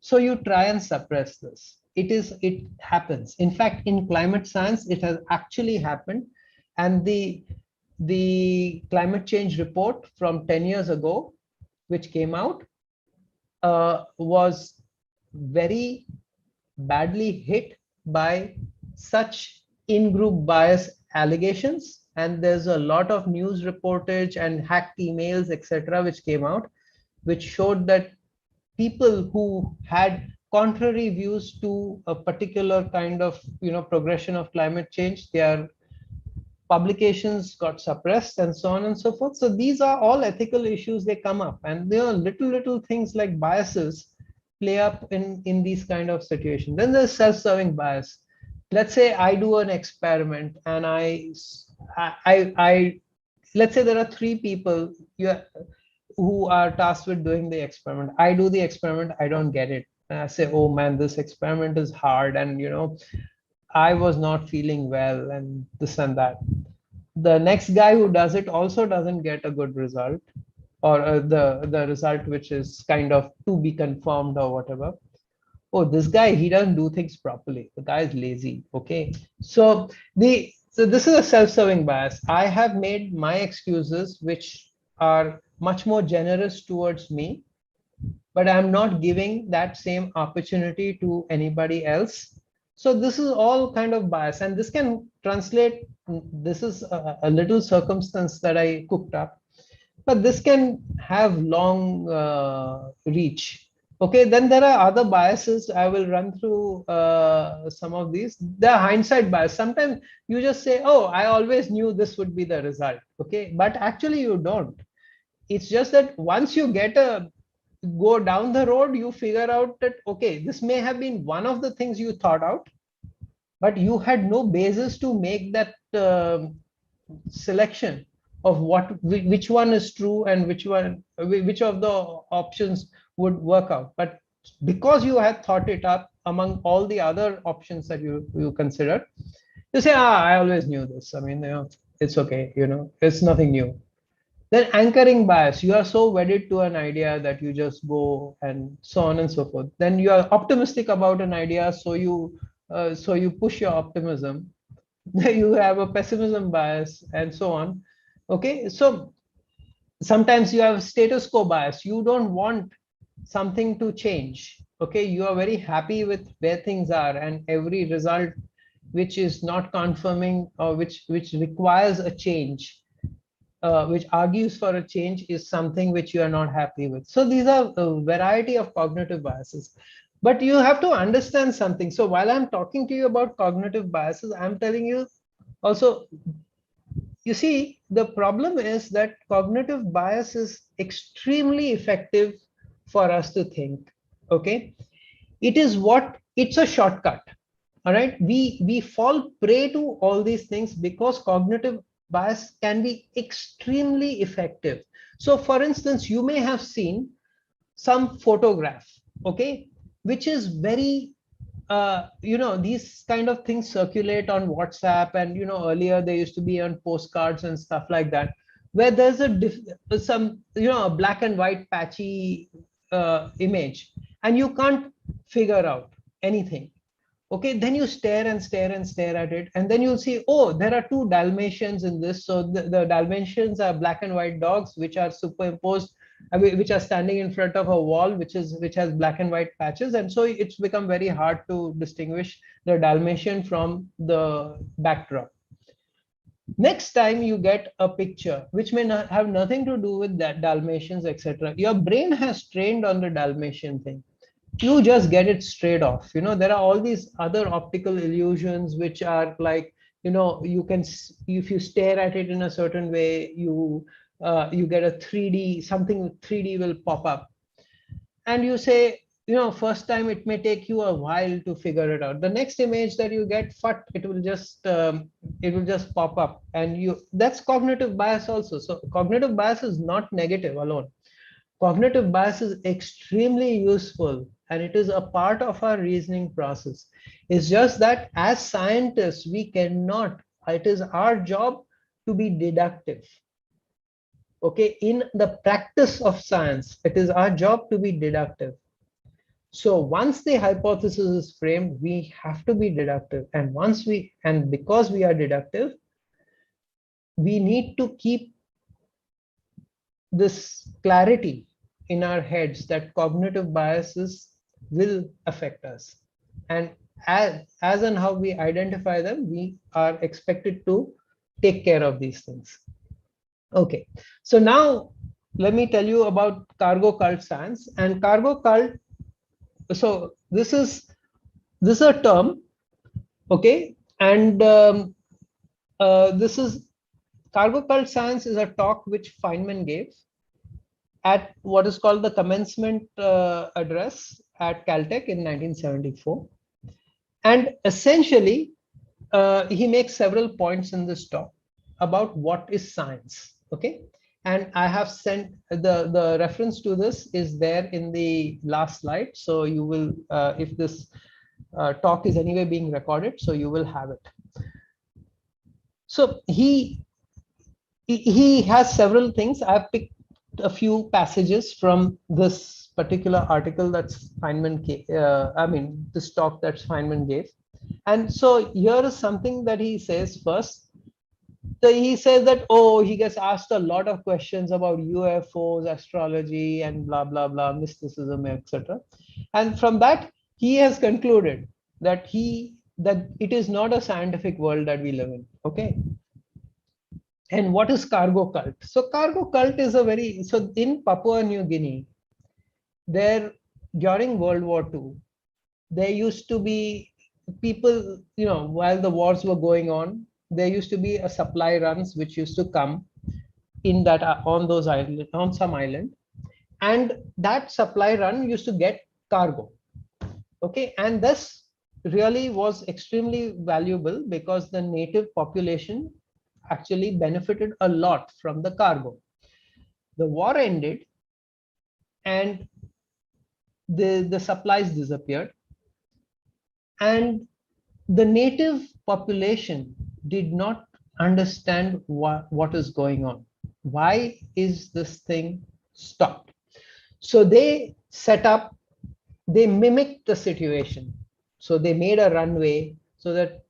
So you try and suppress this. It happens. In fact, in climate science, it has actually happened. And the climate change report from 10 years ago, which came out, was very badly hit by such in-group bias allegations, and there's a lot of news reportage and hacked emails, etc., which came out, which showed that people who had contrary views to a particular kind of progression of climate change, their publications got suppressed and so on and so forth. So these are all ethical issues, they come up, and there are little things like biases play up in these kind of situations. Then there's self-serving bias. Let's say I do an experiment and I let's say there are three people who are tasked with doing the experiment. I do the experiment, I don't get it, and I say, oh man, this experiment is hard, and I was not feeling well, and this and that. The next guy who does it also doesn't get a good result, or the result which is kind of to be confirmed or whatever. Oh, this guy, he doesn't do things properly. The guy is lazy. Okay. So this is a self-serving bias. I have made my excuses, which are much more generous towards me, but I'm not giving that same opportunity to anybody else. So this is all kind of bias, and this can translate. This is a little circumstance that I cooked up, but this can have long reach. Okay, then there are other biases. I will run through some of these. The hindsight bias. Sometimes you just say, oh, I always knew this would be the result. Okay, but actually you don't. It's just that once you go down the road, you figure out that, okay, this may have been one of the things you thought out, but you had no basis to make that selection of which one is true and which of the options would work out. But because you had thought it up among all the other options that you considered, you say, I always knew this. I mean, it's okay, it's nothing new. Then anchoring bias, you are so wedded to an idea that you just go and so on and so forth. Then you are optimistic about an idea, so you push your optimism. You have a pessimism bias and so on. Okay, so sometimes you have status quo bias. You don't want something to change. Okay, you are very happy with where things are, and every result which is not confirming or which requires a change, which argues for a change, is something which you are not happy with. So these are a variety of cognitive biases. But you have to understand something. So while I'm talking to you about cognitive biases, I'm telling you also, you see, the problem is that cognitive bias is extremely effective for us to think. Okay, it's a shortcut. All right, we fall prey to all these things because cognitive bias can be extremely effective. So for instance, you may have seen some photograph, okay, which is very these kind of things circulate on WhatsApp, and earlier they used to be on postcards and stuff like that, where there's a black and white patchy image, and you can't figure out anything. Okay, then you stare and stare and stare at it, and then you'll see, oh, there are two Dalmatians in this. So the Dalmatians are black and white dogs which are superimposed, which are standing in front of a wall which has black and white patches, and so it's become very hard to distinguish the Dalmatian from the backdrop. Next time you get a picture which may not have nothing to do with that Dalmatians, etc., your brain has trained on the Dalmatian thing. You just get it straight off. There are all these other optical illusions which are like, you can, if you stare at it in a certain way, you get a 3D, something 3D will pop up, and you say, first time it may take you a while to figure it out. The next image that you get, it will just pop up, and that's cognitive bias also. So cognitive bias is not negative alone. Cognitive bias is extremely useful, and it is a part of our reasoning process. It's just that as scientists, it is our job to be deductive. Okay, in the practice of science, it is our job to be deductive. So once the hypothesis is framed, we have to be deductive. And because we are deductive, we need to keep this clarity in our heads that cognitive bias is will affect us. And as and how we identify them, we are expected to take care of these things. Okay, so now let me tell you about cargo cult science. And cargo cult, so this is a term, okay, and this is cargo cult science is a talk which Feynman gave at what is called the commencement address at Caltech in 1974. And essentially, he makes several points in this talk about what is science. Okay. And I have sent the reference to this is there in the last slide. So you will, if this talk is anyway being recorded, so you will have it. So he has several things. I've picked a few passages from this particular article that's Feynman this talk that Feynman gave. And so here is something that he says first. So he says that, oh, he gets asked a lot of questions about UFOs, astrology, and blah, blah, blah, mysticism, etc. And from that, he has concluded that it is not a scientific world that we live in. Okay. And what is cargo cult? So cargo cult is so in Papua New Guinea, there during World War II, there used to be people, while the wars were going on, there used to be a supply runs which used to come in that on those islands, on some island, and that supply run used to get cargo. Okay, and this really was extremely valuable because the native population actually benefited a lot from the cargo. The war ended and the supplies disappeared, and the native population did not understand what is going on. Why is this thing stopped? So they they mimicked the situation. So they made a runway so that,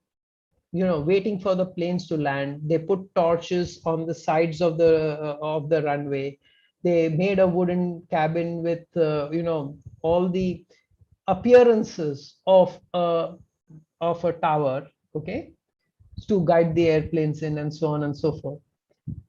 waiting for the planes to land, they put torches on the sides of the runway. They made a wooden cabin with, all the appearances of a tower, okay, to guide the airplanes in and so on and so forth.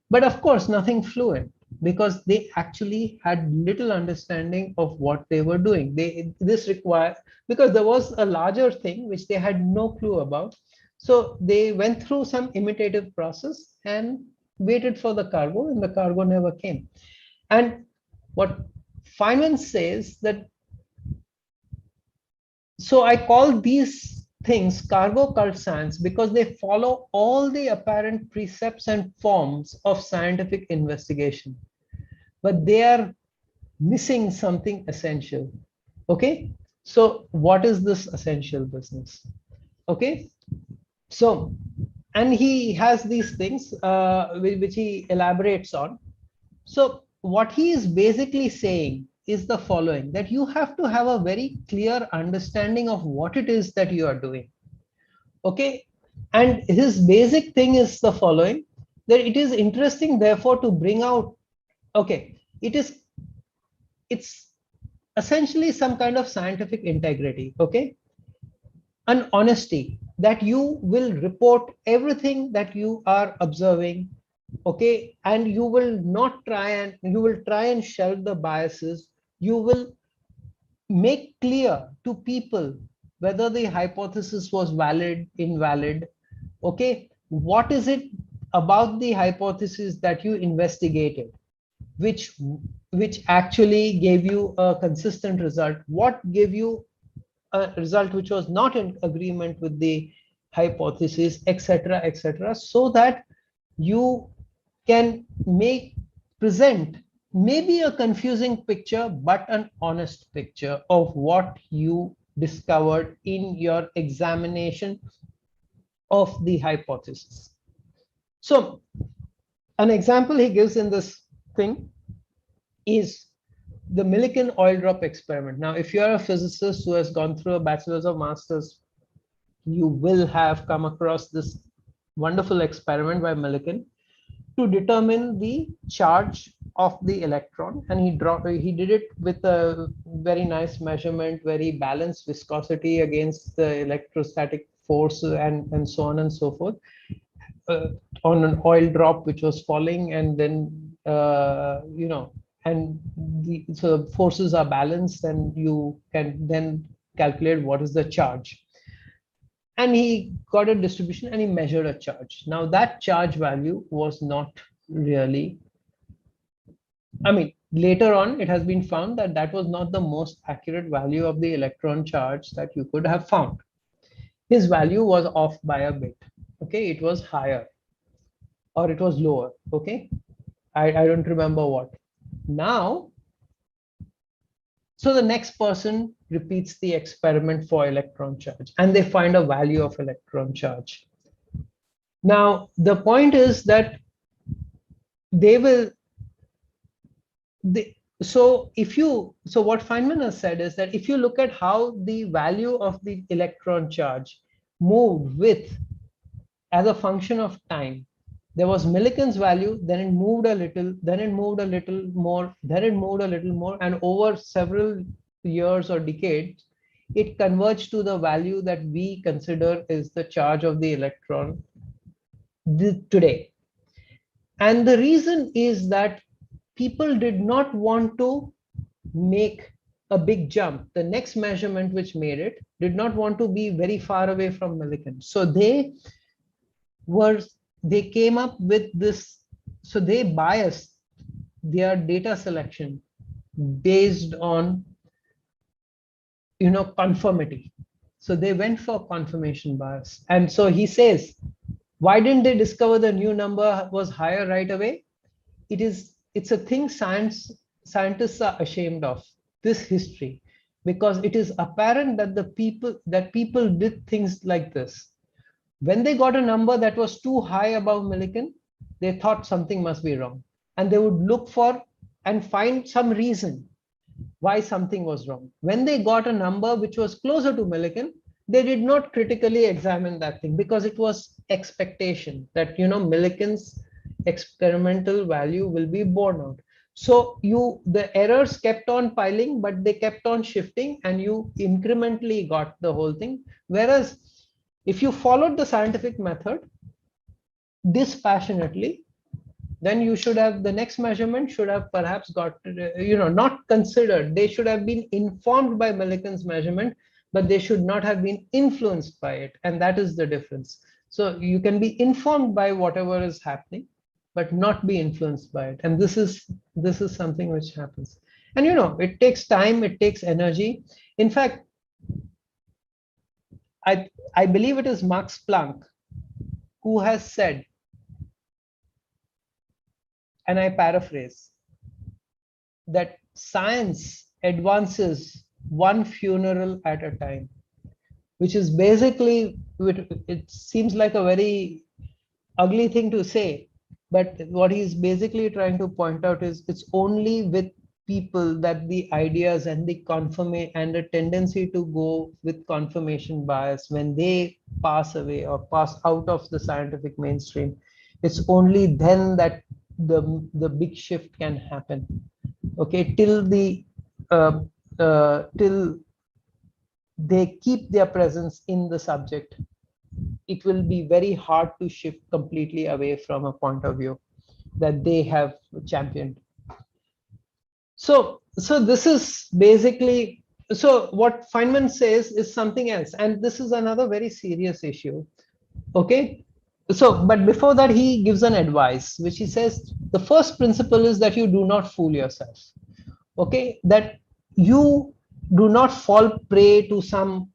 But of course, nothing flew in because they actually had little understanding of what they were doing. Because there was a larger thing which they had no clue about. So they went through some imitative process and waited for the cargo, and the cargo never came. And what Feynman says that, so I call these things cargo cult science because they follow all the apparent precepts and forms of scientific investigation, but they are missing something essential. Okay, so what is this essential business? Okay, so, and he has these things which he elaborates on. So what he is basically saying is the following, that you have to have a very clear understanding of what it is that you are doing. Okay, and his basic thing is the following, that it is interesting therefore to bring out, okay, it's essentially some kind of scientific integrity, okay, an honesty, that you will report everything that you are observing, okay, and you will try and shelve the biases. You will make clear to people whether the hypothesis was valid, invalid, okay, what is it about the hypothesis that you investigated which actually gave you a consistent result, what gave you a result which was not in agreement with the hypothesis, etc., so that you can present maybe a confusing picture, but an honest picture of what you discovered in your examination of the hypothesis. So an example he gives in this thing is the Millikan oil drop experiment. Now, if you are a physicist who has gone through a bachelor's or master's, you will have come across this wonderful experiment by Millikan to determine the charge of the electron, and he did it with a very nice measurement, very balanced viscosity against the electrostatic force and so on and so forth, on an oil drop which was falling, and then and so the forces are balanced, and you can then calculate what is the charge. And he got a distribution and he measured a charge. Now that charge value was not really, I mean, later on, it has been found that that was not the most accurate value of the electron charge that you could have found. His value was off by a bit. Okay, it was higher or it was lower. Okay, I don't remember what. Now, so the next person repeats the experiment for electron charge and they find a value of electron charge. Now, the point is that they will, so what Feynman has said is that if you look at how the value of the electron charge moved with as a function of time, there was Millikan's value, then it moved a little, then it moved a little more, then it moved a little more, and over several years or decades, it converged to the value that we consider is the charge of the electron today. And the reason is that people did not want to make a big jump. The next measurement which made it did not want to be very far away from Millikan. So they came up with this, so they biased their data selection based on conformity. So they went for confirmation bias. And so he says, why didn't they discover the new number was higher right away? It's a thing scientists are ashamed of, this history, because it is apparent that people did things like this. When they got a number that was too high above Millikan, they thought something must be wrong. And they would look for and find some reason why something was wrong. When they got a number which was closer to Millikan, they did not critically examine that thing because it was expectation that, Millikan's experimental value will be borne out. So the errors kept on piling, but they kept on shifting and you incrementally got the whole thing. Whereas if you followed the scientific method dispassionately, then you should have, the next measurement should have perhaps got, not considered. They should have been informed by Millikan's measurement, but they should not have been influenced by it. And that is the difference. So you can be informed by whatever is happening, but not be influenced by it. And this is something which happens. And it takes time, it takes energy. In fact, I believe it is Max Planck who has said, and I paraphrase, that science advances one funeral at a time, which is basically, it seems like a very ugly thing to say, but what he's basically trying to point out is it's only with people that the ideas and the confirmation and the tendency to go with confirmation bias, when they pass away or pass out of the scientific mainstream, it's only then that the big shift can happen. Okay, till they keep their presence in the subject, it will be very hard to shift completely away from a point of view that they have championed. So this is basically, so what Feynman says is something else, and this is another very serious issue. Okay, so but before that, he gives an advice, which he says the first principle is that you do not fool yourself. Okay, that you do not fall prey to some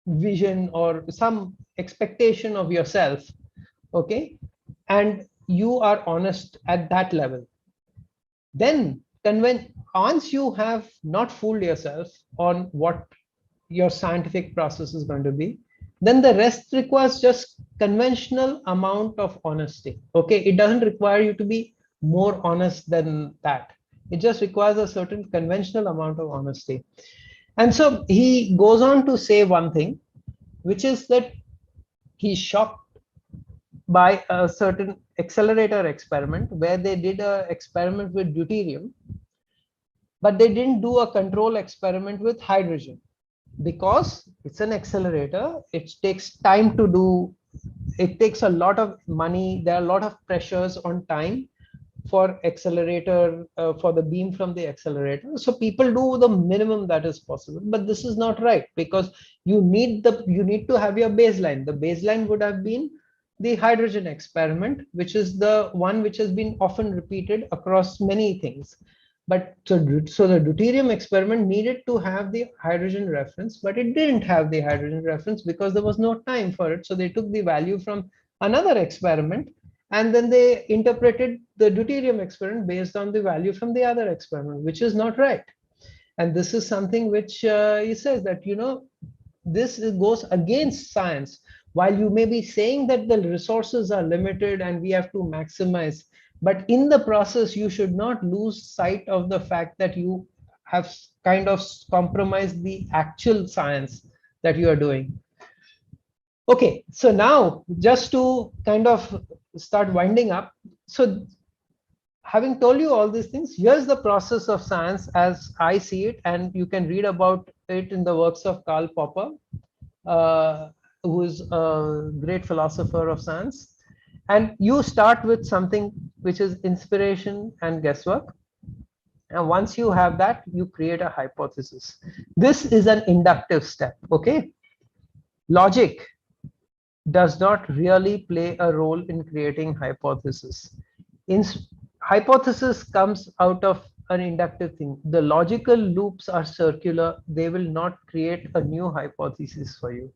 vision or some expectation of yourself. Okay, and you are honest at that level. Then once you have not fooled yourself on what your scientific process is going to be, then the rest requires just conventional amount of honesty. Okay, it doesn't require you to be more honest than that. It just requires a certain conventional amount of honesty. And so he goes on to say one thing, which is that he's shocked by a certain accelerator experiment where they did an experiment with deuterium, but they didn't do a control experiment with hydrogen because it's an accelerator. It takes time to do, it takes a lot of money. There are a lot of pressures on time for accelerator, for the beam from the accelerator. So people do the minimum that is possible, but this is not right because you need to have your baseline. The baseline would have been the hydrogen experiment, which is the one which has been often repeated across many things. But so the deuterium experiment needed to have the hydrogen reference, but it didn't have the hydrogen reference because there was no time for it. So they took the value from another experiment, and then they interpreted the deuterium experiment based on the value from the other experiment, which is not right. And this is something which he says that, you know, this goes against science. While you may be saying that the resources are limited and we have to maximize, but in the process, you should not lose sight of the fact that you have kind of compromised the actual science that you are doing. Okay, so now just to kind of start winding up. So having told you all these things, here's the process of science as I see it, and you can read about it in the works of Karl Popper, who is a great philosopher of science. And you start with something which is inspiration and guesswork. And once you have that, you create a hypothesis. This is an inductive step, okay? Logic does not really play a role in creating hypothesis. Hypothesis comes out of an inductive thing. The logical loops are circular. They will not create a new hypothesis for you.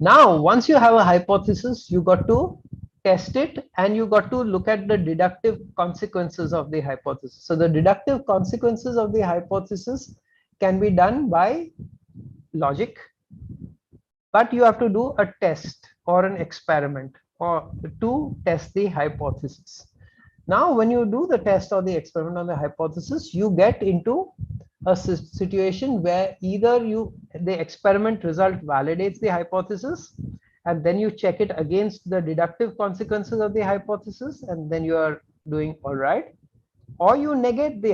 Now, once you have a hypothesis, you got to test it and you got to look at the deductive consequences of the hypothesis. So the deductive consequences of the hypothesis can be done by logic, but you have to do a test or an experiment or to test the hypothesis. Now, when you do the test or the experiment on the hypothesis, you get into a situation where either the experiment result validates the hypothesis, and then you check it against the deductive consequences of the hypothesis, and then you are doing all right, or you negate the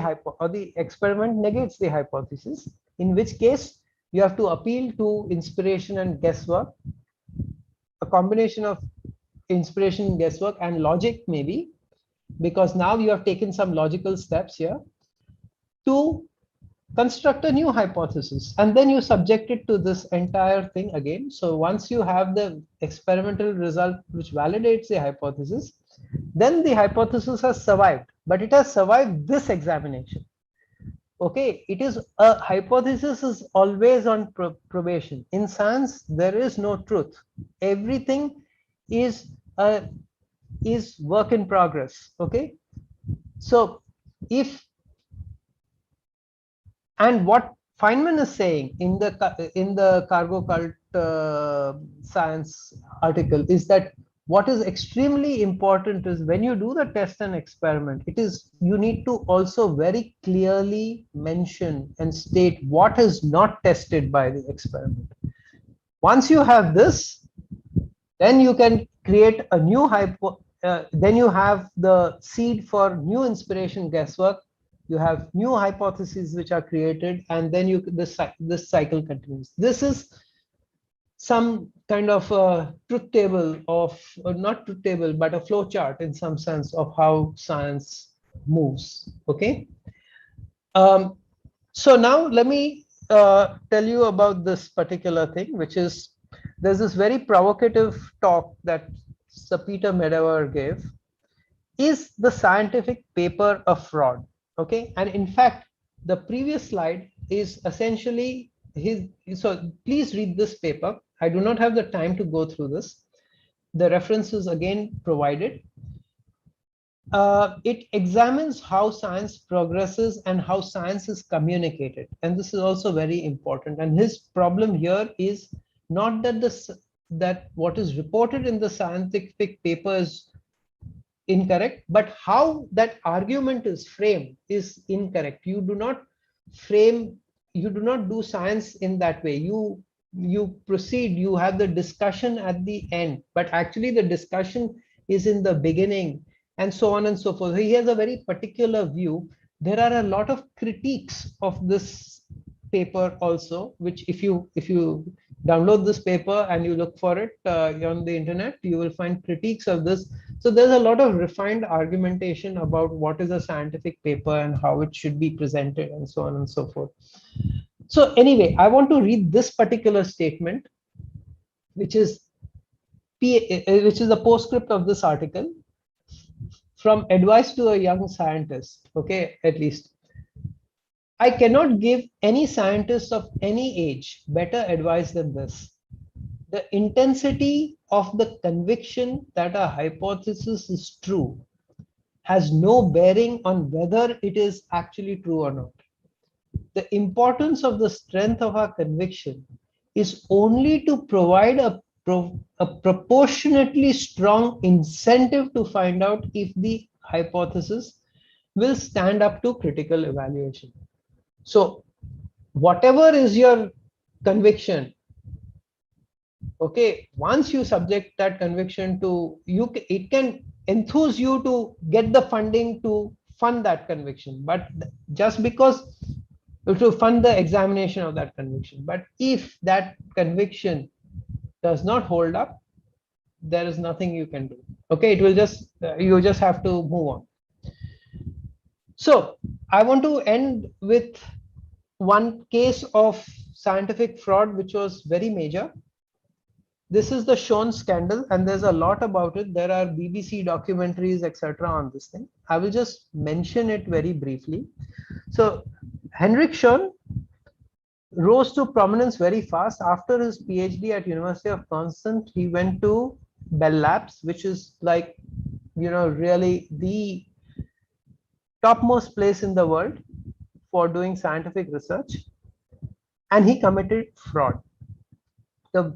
the experiment negates the hypothesis, in which case you have to appeal to inspiration and guesswork, a combination of inspiration, guesswork, and logic maybe, because now you have taken some logical steps here to construct a new hypothesis, and then you subject it to this entire thing again. So once you have the experimental result which validates the hypothesis, then the hypothesis has survived, but it has survived this examination. Okay, it is a hypothesis is always on probation. In science, there is no truth. Everything is work in progress. Okay, so and what Feynman is saying in the cargo cult science article is that what is extremely important is when you do the test and experiment, you need to also very clearly mention and state what is not tested by the experiment. Once you have this, then you can create a new then you have the seed for new inspiration guesswork. You have new hypotheses which are created, and then this cycle continues. This is some kind of a truth table of, not truth table, but a flow chart in some sense of how science moves. Okay. So now let me tell you about this particular thing, which is, there's this very provocative talk that Sir Peter Medawar gave. Is the scientific paper a fraud? Okay, and in fact, the previous slide is essentially so please read this paper. I do not have the time to go through this. The references again provided. It examines how science progresses and how science is communicated. And this is also very important. And his problem here is not that what is reported in the scientific paper is incorrect, but how that argument is framed is incorrect. You do not do science in that way. You you proceed, you have the discussion at the end, but actually the discussion is in the beginning, and so on and so forth. He has a very particular view. There are a lot of critiques of this paper also, which if you download this paper and you look for it on the internet, you will find critiques of this. So there's a lot of refined argumentation about what is a scientific paper and how it should be presented and so on and so forth. So anyway, I want to read this particular statement, which is a postscript of this article, from advice to a young scientist. Okay, at least. I cannot give any scientist of any age better advice than this. The intensity of the conviction that a hypothesis is true has no bearing on whether it is actually true or not. The importance of the strength of our conviction is only to provide a proportionately strong incentive to find out if the hypothesis will stand up to critical evaluation. So whatever is your conviction, okay, once you subject that conviction to you, it can enthuse you to get the funding to fund that conviction, but just because to fund the examination of that conviction. But if that conviction does not hold up, there is nothing you can do. Okay, it will just you just have to move on. So I want to end with one case of scientific fraud which was very major. This is the Sean scandal, and there's a lot about it. There are BBC documentaries, etc. on this thing. I will just mention it very briefly. So Henrik Schön rose to prominence very fast. After his PhD at University of Constance, he went to Bell Labs, which is like, really the topmost place in the world for doing scientific research, and he committed fraud.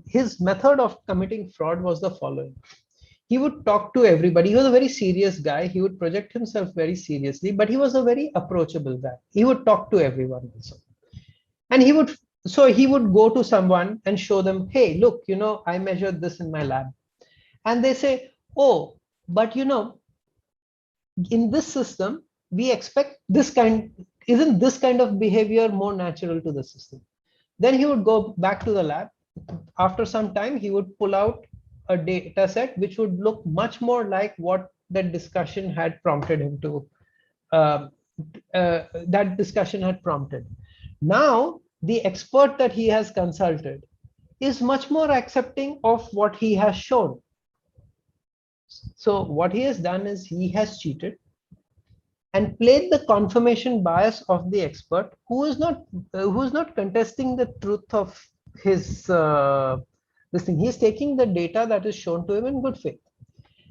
His method of committing fraud was the following. He would talk to everybody. He was a very serious guy. He would project himself very seriously, but he was a very approachable guy. He would talk to everyone also. And he would go to someone and show them, hey, look, I measured this in my lab. And they say, oh, but in this system, we expect isn't this kind of behavior more natural to the system? Then he would go back to the lab. After some time, he would pull out a data set which would look much more like what that discussion had prompted him to. Now, the expert that he has consulted is much more accepting of what he has shown. So what he has done is he has cheated and played the confirmation bias of the expert, who is not contesting the truth of his this thing. He's taking the data that is shown to him in good faith.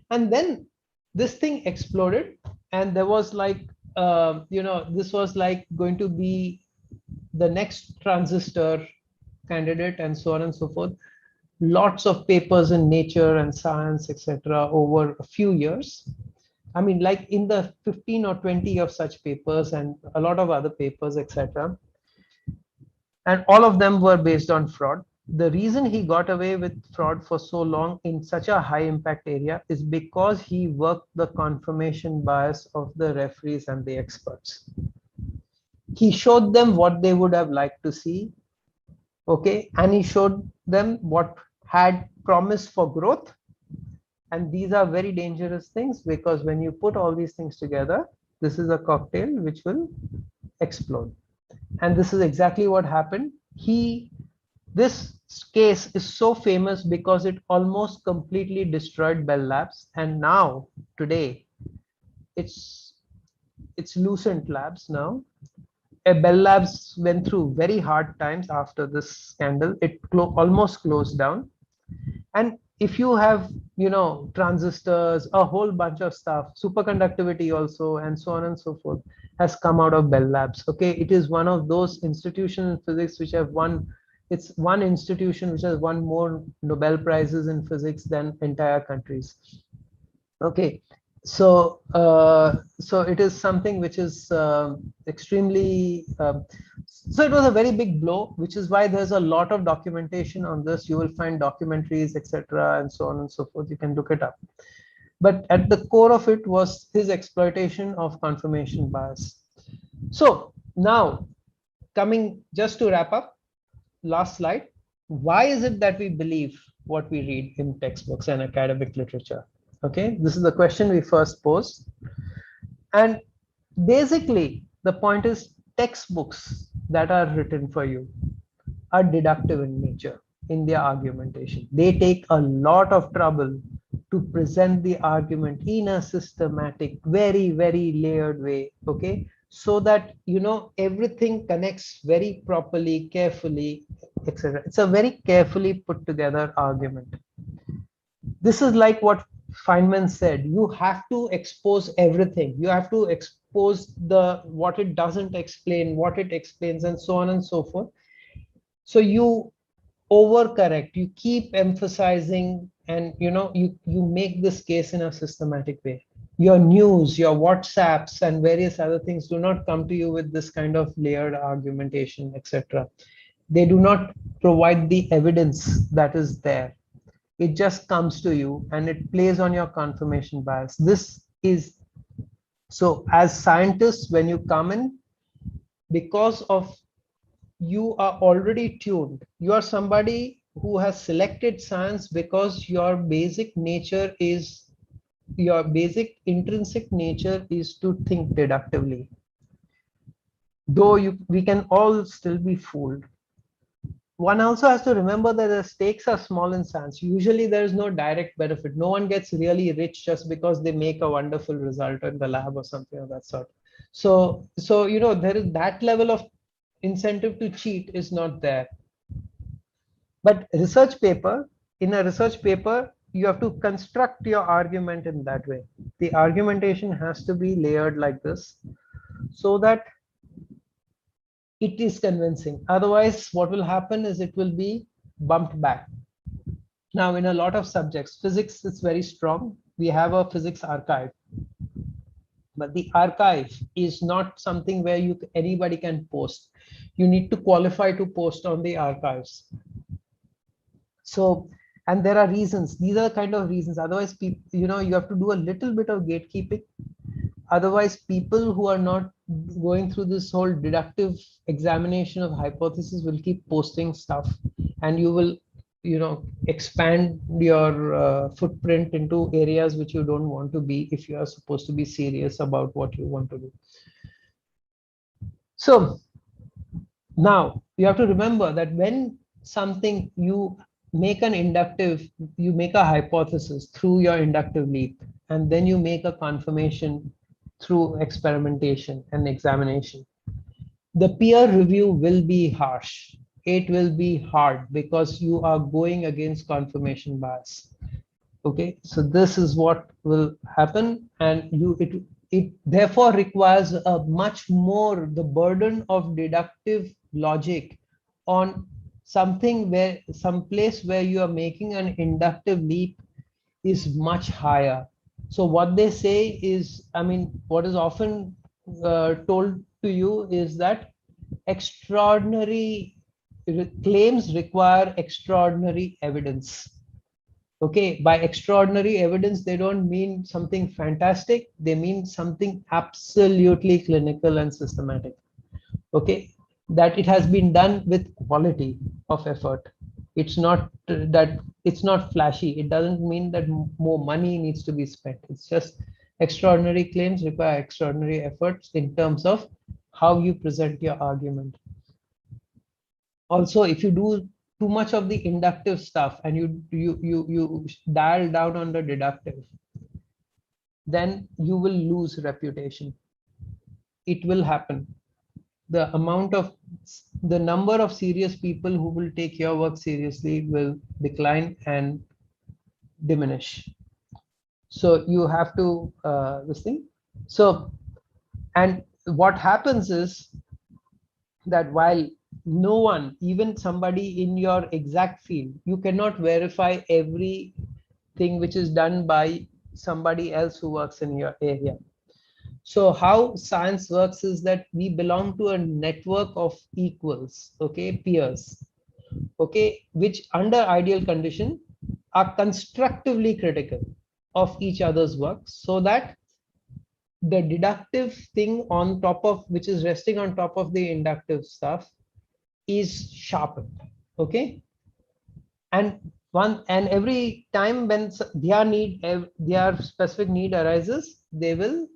And then this thing exploded, and there was like this was like going to be the next transistor candidate and so on and so forth. Lots of papers in Nature and Science, etc. over a few years. I mean, like in the 15 or 20 of such papers and a lot of other papers, etc. And all of them were based on fraud. The reason he got away with fraud for so long in such a high impact area is because he worked the confirmation bias of the referees and the experts. He showed them what they would have liked to see, okay, and he showed them what had promise for growth. And these are very dangerous things, because when you put all these things together, this is a cocktail which will explode. And this is exactly what happened. This case is so famous because it almost completely destroyed Bell Labs, and now today it's Lucent Labs now. Bell Labs went through very hard times after this scandal. It almost closed down. And if you have, transistors, a whole bunch of stuff, superconductivity also, and so on and so forth, has come out of Bell Labs. Okay, it is one of those institutions in physics which have won. It's one institution which has won more Nobel Prizes in physics than entire countries. Okay, so it is something which is extremely so it was a very big blow, which is why there's a lot of documentation on this. You will find documentaries, etc., and so on and so forth. You can look it up. But at the core of it was his exploitation of confirmation bias. So now, coming just to wrap up, last slide. Why is it that we believe what we read in textbooks and academic literature? Okay, this is the question we first posed. And basically, the point is textbooks that are written for you are deductive in nature in their argumentation. They take a lot of trouble to present the argument in a systematic, very, very layered way. Okay, so that everything connects very properly, carefully, etc. It's a very carefully put together argument. This is like what Feynman said, you have to expose everything. You have to expose the what it doesn't explain, what it explains, and so on and so forth. So you overcorrect, you keep emphasizing, and you make this case in a systematic way. Your news, your WhatsApps, and various other things do not come to you with this kind of layered argumentation, etc. They do not provide the evidence that is there. It just comes to you and it plays on your confirmation bias. This is so, as scientists, when you come in, because of you are already tuned, you are somebody who has selected science because your basic intrinsic nature is to think deductively. Though we can all still be fooled. One also has to remember that the stakes are small in science. Usually there is no direct benefit. No one gets really rich just because they make a wonderful result in the lab or something of that sort. So there is that level of incentive to cheat is not there. But in a research paper, you have to construct your argument in that way. The argumentation has to be layered like this so that it is convincing. Otherwise, what will happen is it will be bumped back. Now, in a lot of subjects, physics is very strong. We have a physics archive. But the archive is not something where anybody can post. You need to qualify to post on the archives. So, and there are reasons. These are kind of reasons. Otherwise, people, you have to do a little bit of gatekeeping. Otherwise, people who are not going through this whole deductive examination of hypothesis will keep posting stuff, and you will, expand your footprint into areas which you don't want to be if you are supposed to be serious about what you want to do. So now you have to remember that when something you make a hypothesis through your inductive leap, and then you make a confirmation through experimentation and examination. The peer review will be harsh. It will be hard because you are going against confirmation bias. Okay, so this is what will happen, and it therefore requires a much more the burden of deductive logic on some place where you are making an inductive leap is much higher. So what they say is, what is often told to you is that extraordinary claims require extraordinary evidence. Okay, by extraordinary evidence, they don't mean something fantastic. They mean something absolutely clinical and systematic. Okay, that it has been done with quality of effort. It's not that it's not flashy. It doesn't mean that more money needs to be spent. It's just extraordinary claims require extraordinary efforts in terms of how you present your argument. Also, if you do too much of the inductive stuff and you dial down on the deductive, then you will lose reputation. It will happen. The number of serious people who will take your work seriously will decline and diminish. So you have to this thing. So, and what happens is that while no one, even somebody in your exact field, you cannot verify everything which is done by somebody else who works in your area. So how science works is that we belong to a network of equals, okay, peers, okay, which under ideal condition are constructively critical of each other's work, so that the deductive thing on top of, which is resting on top of the inductive stuff, is sharpened, okay. And every time when their specific need arises, they will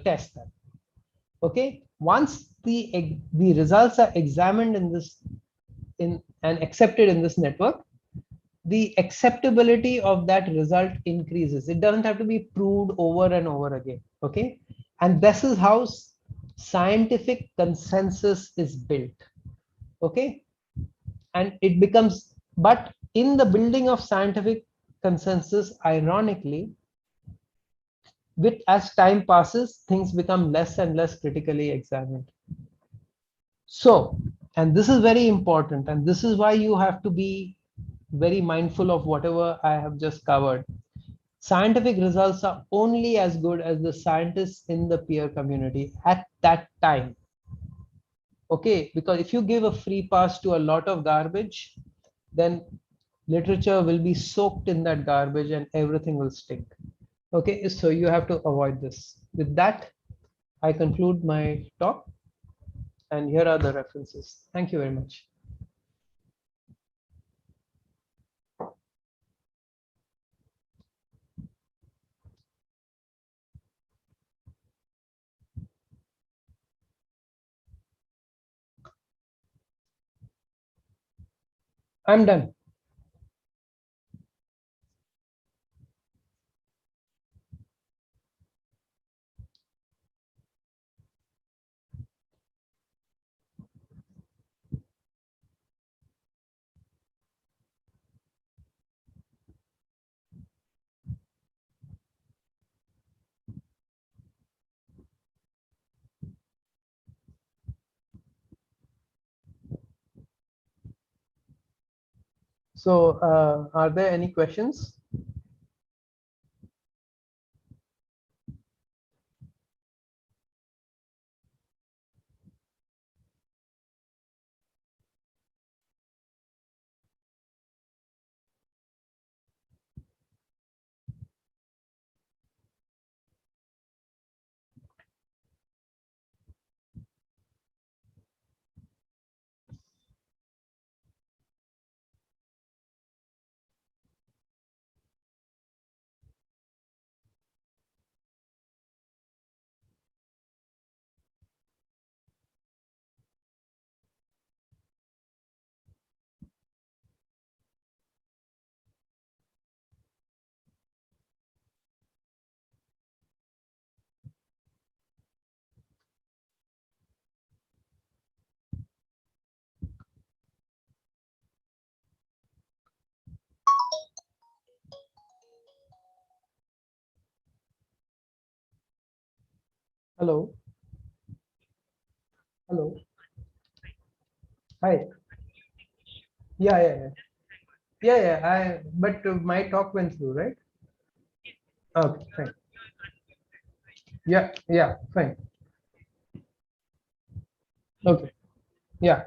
test that, okay. Once the results are examined in this in and accepted in this network, the acceptability of that result increases. It doesn't have to be proved over and over again, okay. And this is how scientific consensus is built, okay. And it becomes, but in the building of scientific consensus, ironically, with as time passes, things become less and less critically examined. So, and this is very important, and this is why you have to be very mindful of whatever I have just covered. Scientific results are only as good as the scientists in the peer community at that time. Okay, because if you give a free pass to a lot of garbage, then literature will be soaked in that garbage and everything will stink. Okay, so you have to avoid this. With that, I conclude my talk, and here are the references. Thank you very much. I'm done. So are there any questions? Hello. Hello. Hi. Yeah. Yeah. But my talk went through, right? Okay, fine. Yeah, fine. Okay. Yeah.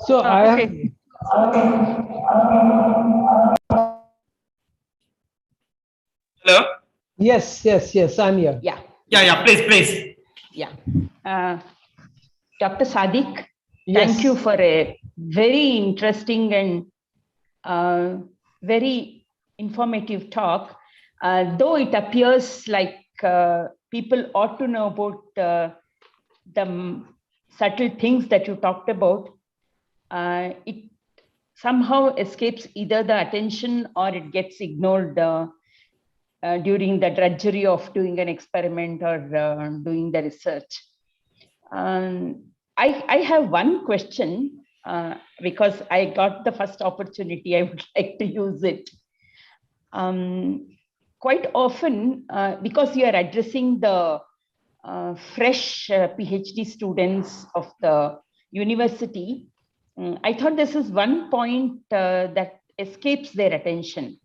So I have, Okay. Hello? yes, I'm here. Yeah, Yeah, please. yeah. Uh, Dr. Sadiq, Yes. thank you for a very interesting and very informative talk. Though it appears like people ought to know about the subtle things that you talked about, it somehow escapes either the attention or it gets ignored during the drudgery of doing an experiment or doing the research. I have one question because I got the first opportunity, I would like to use it. Quite often, because you are addressing the fresh PhD students of the university, I thought this is one point that escapes their attention.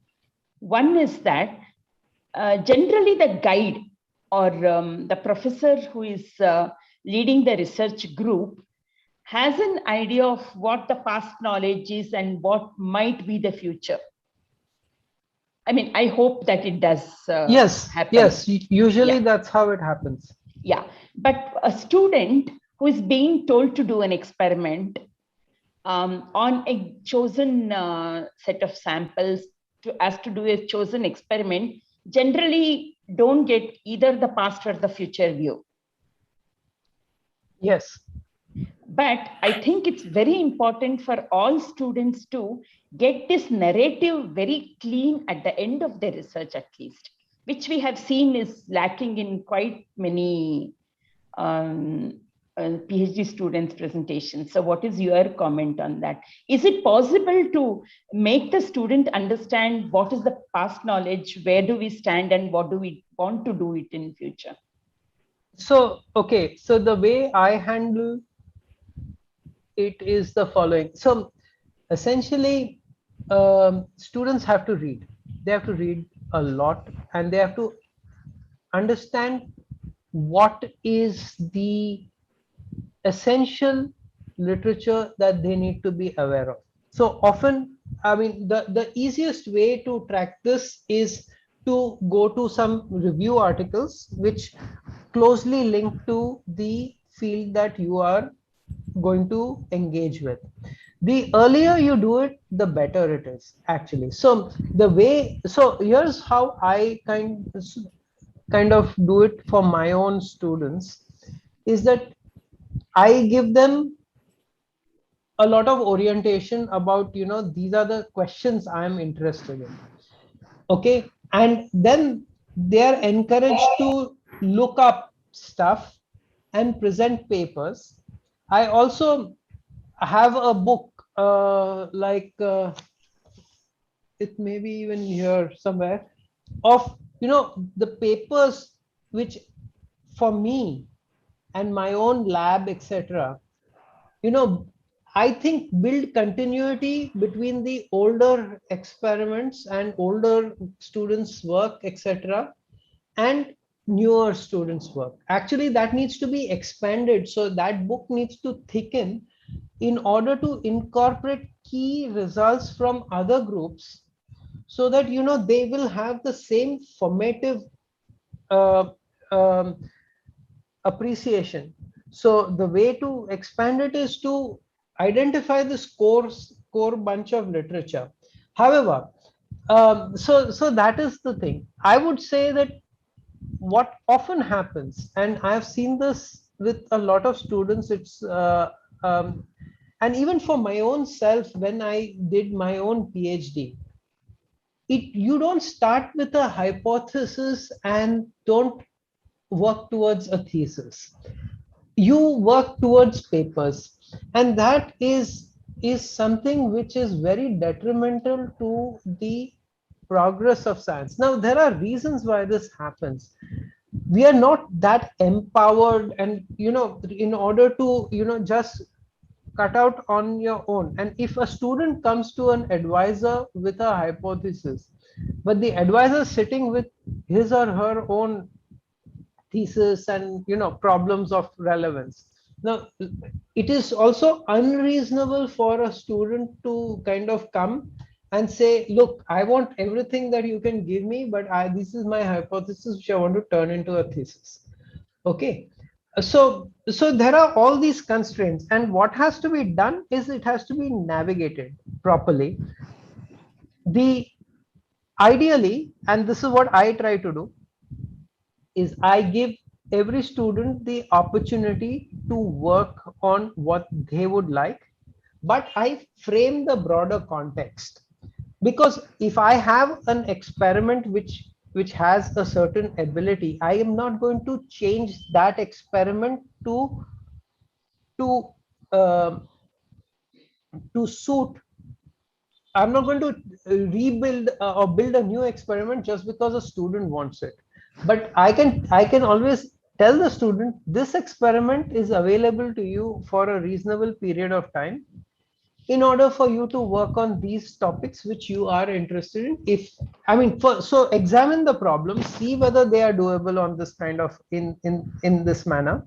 One is that generally the guide or the professor who is leading the research group has an idea of what the past knowledge is and what might be the future. I mean, I hope that it does happen. Yes, usually Yeah. that's how it happens. Yeah, but a student who is being told to do an experiment on a chosen set of samples as to do a chosen experiment generally don't get either the past or the future view. Yes. But I think it's very important for all students to get this narrative very clean at the end of their research, at least, which we have seen is lacking in quite many PhD students' presentations. So what is your comment on that? Is it possible to make the student understand what is the past knowledge, where do we stand, and what do we want to do it in future? So, okay, so the way I handle it is the following. So essentially, students have to read. They have to read a lot and they have to understand what is the essential literature that they need to be aware of. So often, I mean, the easiest way to track this is to go to some review articles which closely link to the field that you are going to engage with. The earlier you do it, the better it is actually. So the way, so here's how I kind of do it for my own students is that I give them a lot of orientation about, you know, these are the questions I'm interested in. Okay. And then they are encouraged to look up stuff and present papers. I also have a book it may be even here somewhere of, you know, the papers which for me and my own lab, etc., you know, I think build continuity between the older experiments and older students' work, etc., and newer students' work. Actually, that needs to be expanded. So that book needs to thicken in order to incorporate key results from other groups so that, you know, they will have the same formative uh, um, appreciation. So the way to expand it is to identify this core bunch of literature. However, so that is the thing. I would say that what often happens, and I've seen this with a lot of students, and even for my own self when I did my own PhD, you don't start with a hypothesis and don't work towards a thesis. You work towards papers, and that is something which is very detrimental to the progress of science. Now there are reasons why this happens. We are not that empowered, and you know, in order to, you know, just cut out on your own. And if a student comes to an advisor with a hypothesis, but the advisor is sitting with his or her own thesis and, you know, problems of relevance, Now, it is also unreasonable for a student to kind of come and say, look, I want everything that you can give me, but this is my hypothesis, which I want to turn into a thesis. Okay. So there are all these constraints, and what has to be done is it has to be navigated properly. The ideally, and this is what I try to do, is I give every student the opportunity to work on what they would like, but I frame the broader context. Because if I have an experiment which has a certain ability, I am not going to change that experiment to uh, to suit. I'm not going to rebuild or build a new experiment just because a student wants it. But I can always tell the student, this experiment is available to you for a reasonable period of time in order for you to work on these topics which you are interested in. If I mean, so examine the problem, see whether they are doable on this kind of in this manner,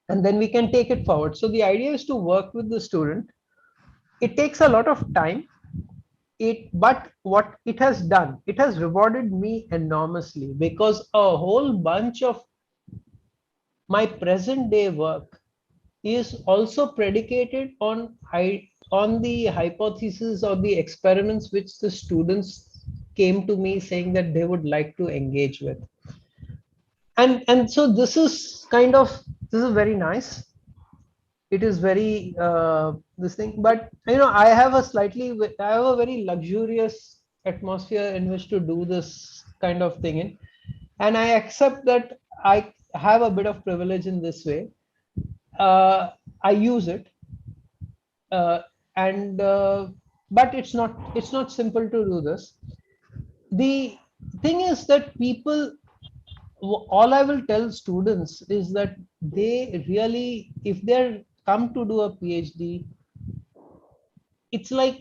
and then we can take it forward. So the idea is to work with the student. It takes a lot of time. But what it has done, it has rewarded me enormously, because a whole bunch of my present day work is also predicated on the hypothesis or the experiments which the students came to me saying that they would like to engage with. And so this is very nice. It is very this thing, but I have a very luxurious atmosphere in which to do this kind of thing in, and I accept that I have a bit of privilege in this way. I use it, uh, and but it's not simple to do this. The thing is that all I will tell students is that they really, if they're come to do a PhD, it's like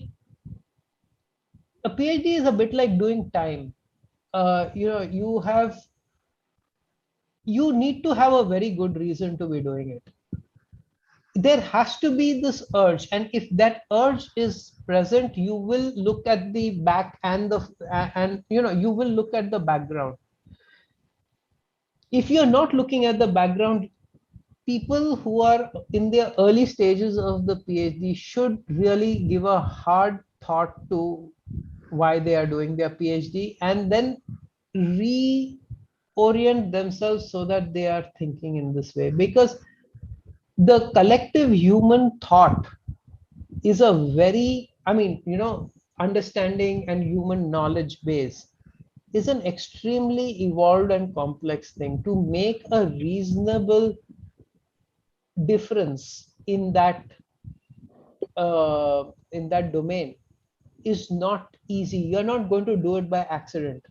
a PhD is a bit like doing time. You need to have a very good reason to be doing it. There has to be this urge, and if that urge is present, you will look at the back and you will look at the background. If you're not looking at the background, people who are in their early stages of the PhD should really give a hard thought to why they are doing their PhD, and then reorient themselves so that they are thinking in this way. Because the collective human thought is a very, understanding and human knowledge base is an extremely evolved and complex thing. To make a reasonable difference in that domain is not easy. You're not going to do it by accident.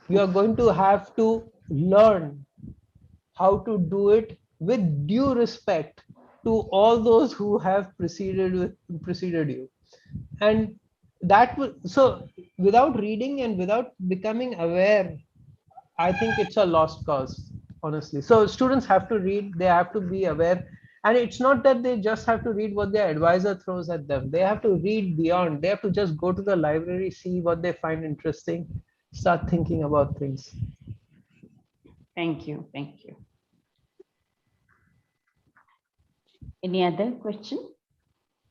You are going to have to learn how to do it with due respect to all those who have preceded you. And so without reading and without becoming aware, I think it's a lost cause, honestly. So students have to read, they have to be aware. And it's not that they just have to read what their advisor throws at them. They have to read beyond. They have to just go to the library, see what they find interesting, start thinking about things. Thank you. Thank you. Any other question?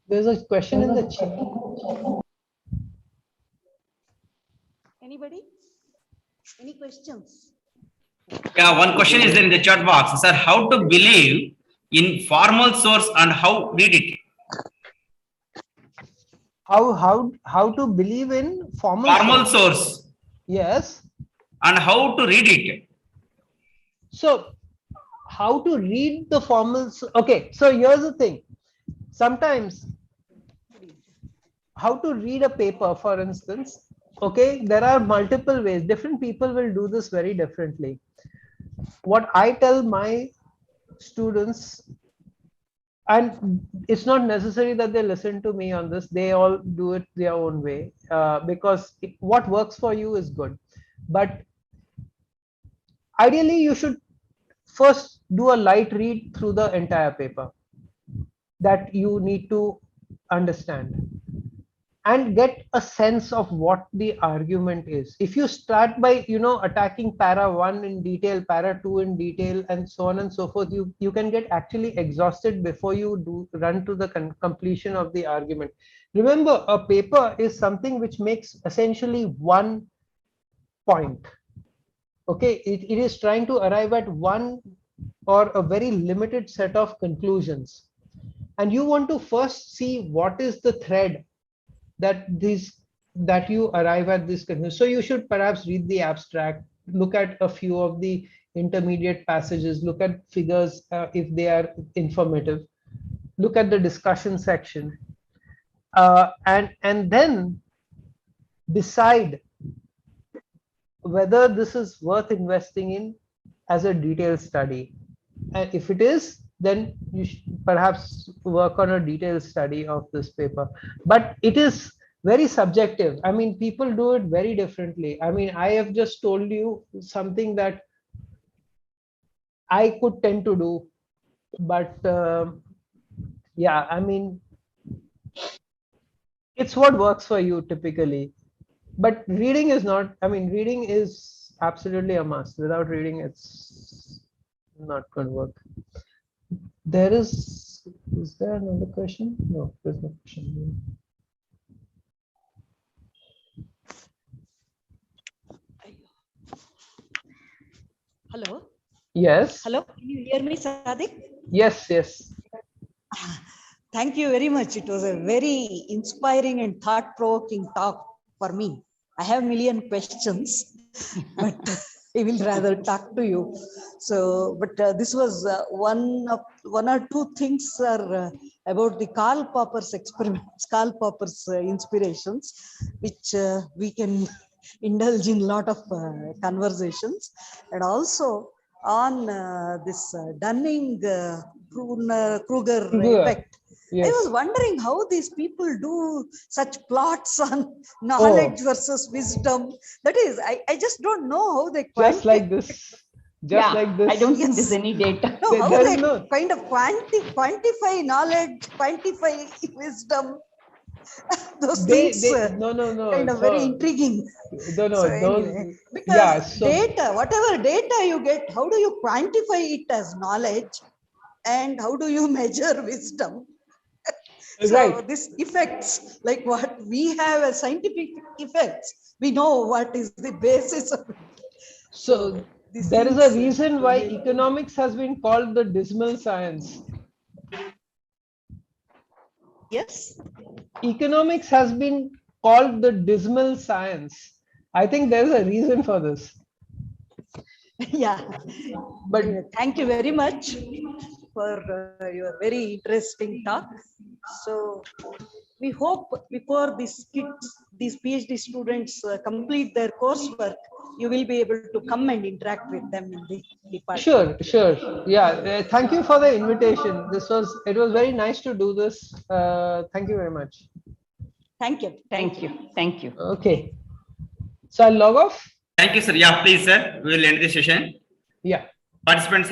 There's a question in the chat. Anybody? Any questions? Yeah, one question is in the chat box. Sir, how to believe in formal source and how read it? How to believe in formal source? Yes. And how to read it? So how to read the formals? Okay, so here's the thing. Sometimes how to read a paper, for instance, okay, there are multiple ways. Different people will do this very differently. What I tell my students, and it's not necessary that they listen to me on this, they all do it their own way, because what works for you is good. But ideally, you should first do a light read through the entire paper that you need to understand and get a sense of what the argument is. If you start by, attacking para 1 in detail, para 2 in detail, and so on and so forth, you can get actually exhausted before you run to the completion of the argument. Remember, a paper is something which makes essentially one point. Okay, it is trying to arrive at one or a very limited set of conclusions. And you want to first see what is the thread that you arrive at this conclusion. So you should perhaps read the abstract, look at a few of the intermediate passages, look at figures if they are informative, look at the discussion section, and then decide whether this is worth investing in as a detailed study. And if it is, then you should perhaps work on a detailed study of this paper. But it is very subjective. I mean, people do it very differently. I mean, I have just told you something that I could tend to do, but yeah, I mean, it's what works for you typically. But reading is not, I mean, reading is absolutely a must. Without reading, it's not going to work. Is there another question? No, there's no question. Hello, Yes. hello, can you hear me, Sadiq? Yes, yes. Thank you very much. It was a very inspiring and thought-provoking talk for me. I have a million questions, but I will rather talk to you. So, but this was one or two things are about the Karl Popper's experiments, Karl Popper's inspirations, which we can indulge in a lot of conversations, and also on this Dunning-Kruger effect. Yes. I was wondering how these people do such plots on knowledge versus wisdom. That is, I just don't know how they Just like this. Just Yeah, like this. I don't think there's Yes. any data. know how there they is no- kind of quantify knowledge, quantify wisdom. Those things no. kind of So, very intriguing. No, So those, anyway, because yeah. So data, whatever data you get, how do you quantify it as knowledge, and how do you measure wisdom? So right. this effects, like what we have as scientific effects, we know what is the basis of it. So these there is a things, reason why economics has been called the dismal science. yes. Economics has been called the dismal science. I think there's a reason for this. Yeah. But Thank you very much for your very interesting talk. So we hope before these kids, these PhD students complete their coursework, you will be able to come and interact with them in the department. sure. Yeah. Thank you for the invitation. It was very nice to do this. Thank you very much. Thank you. Thank you. Thank you. Okay. So I'll log off. Thank you, sir. Yeah, please, sir. We will end the session. Yeah. Participants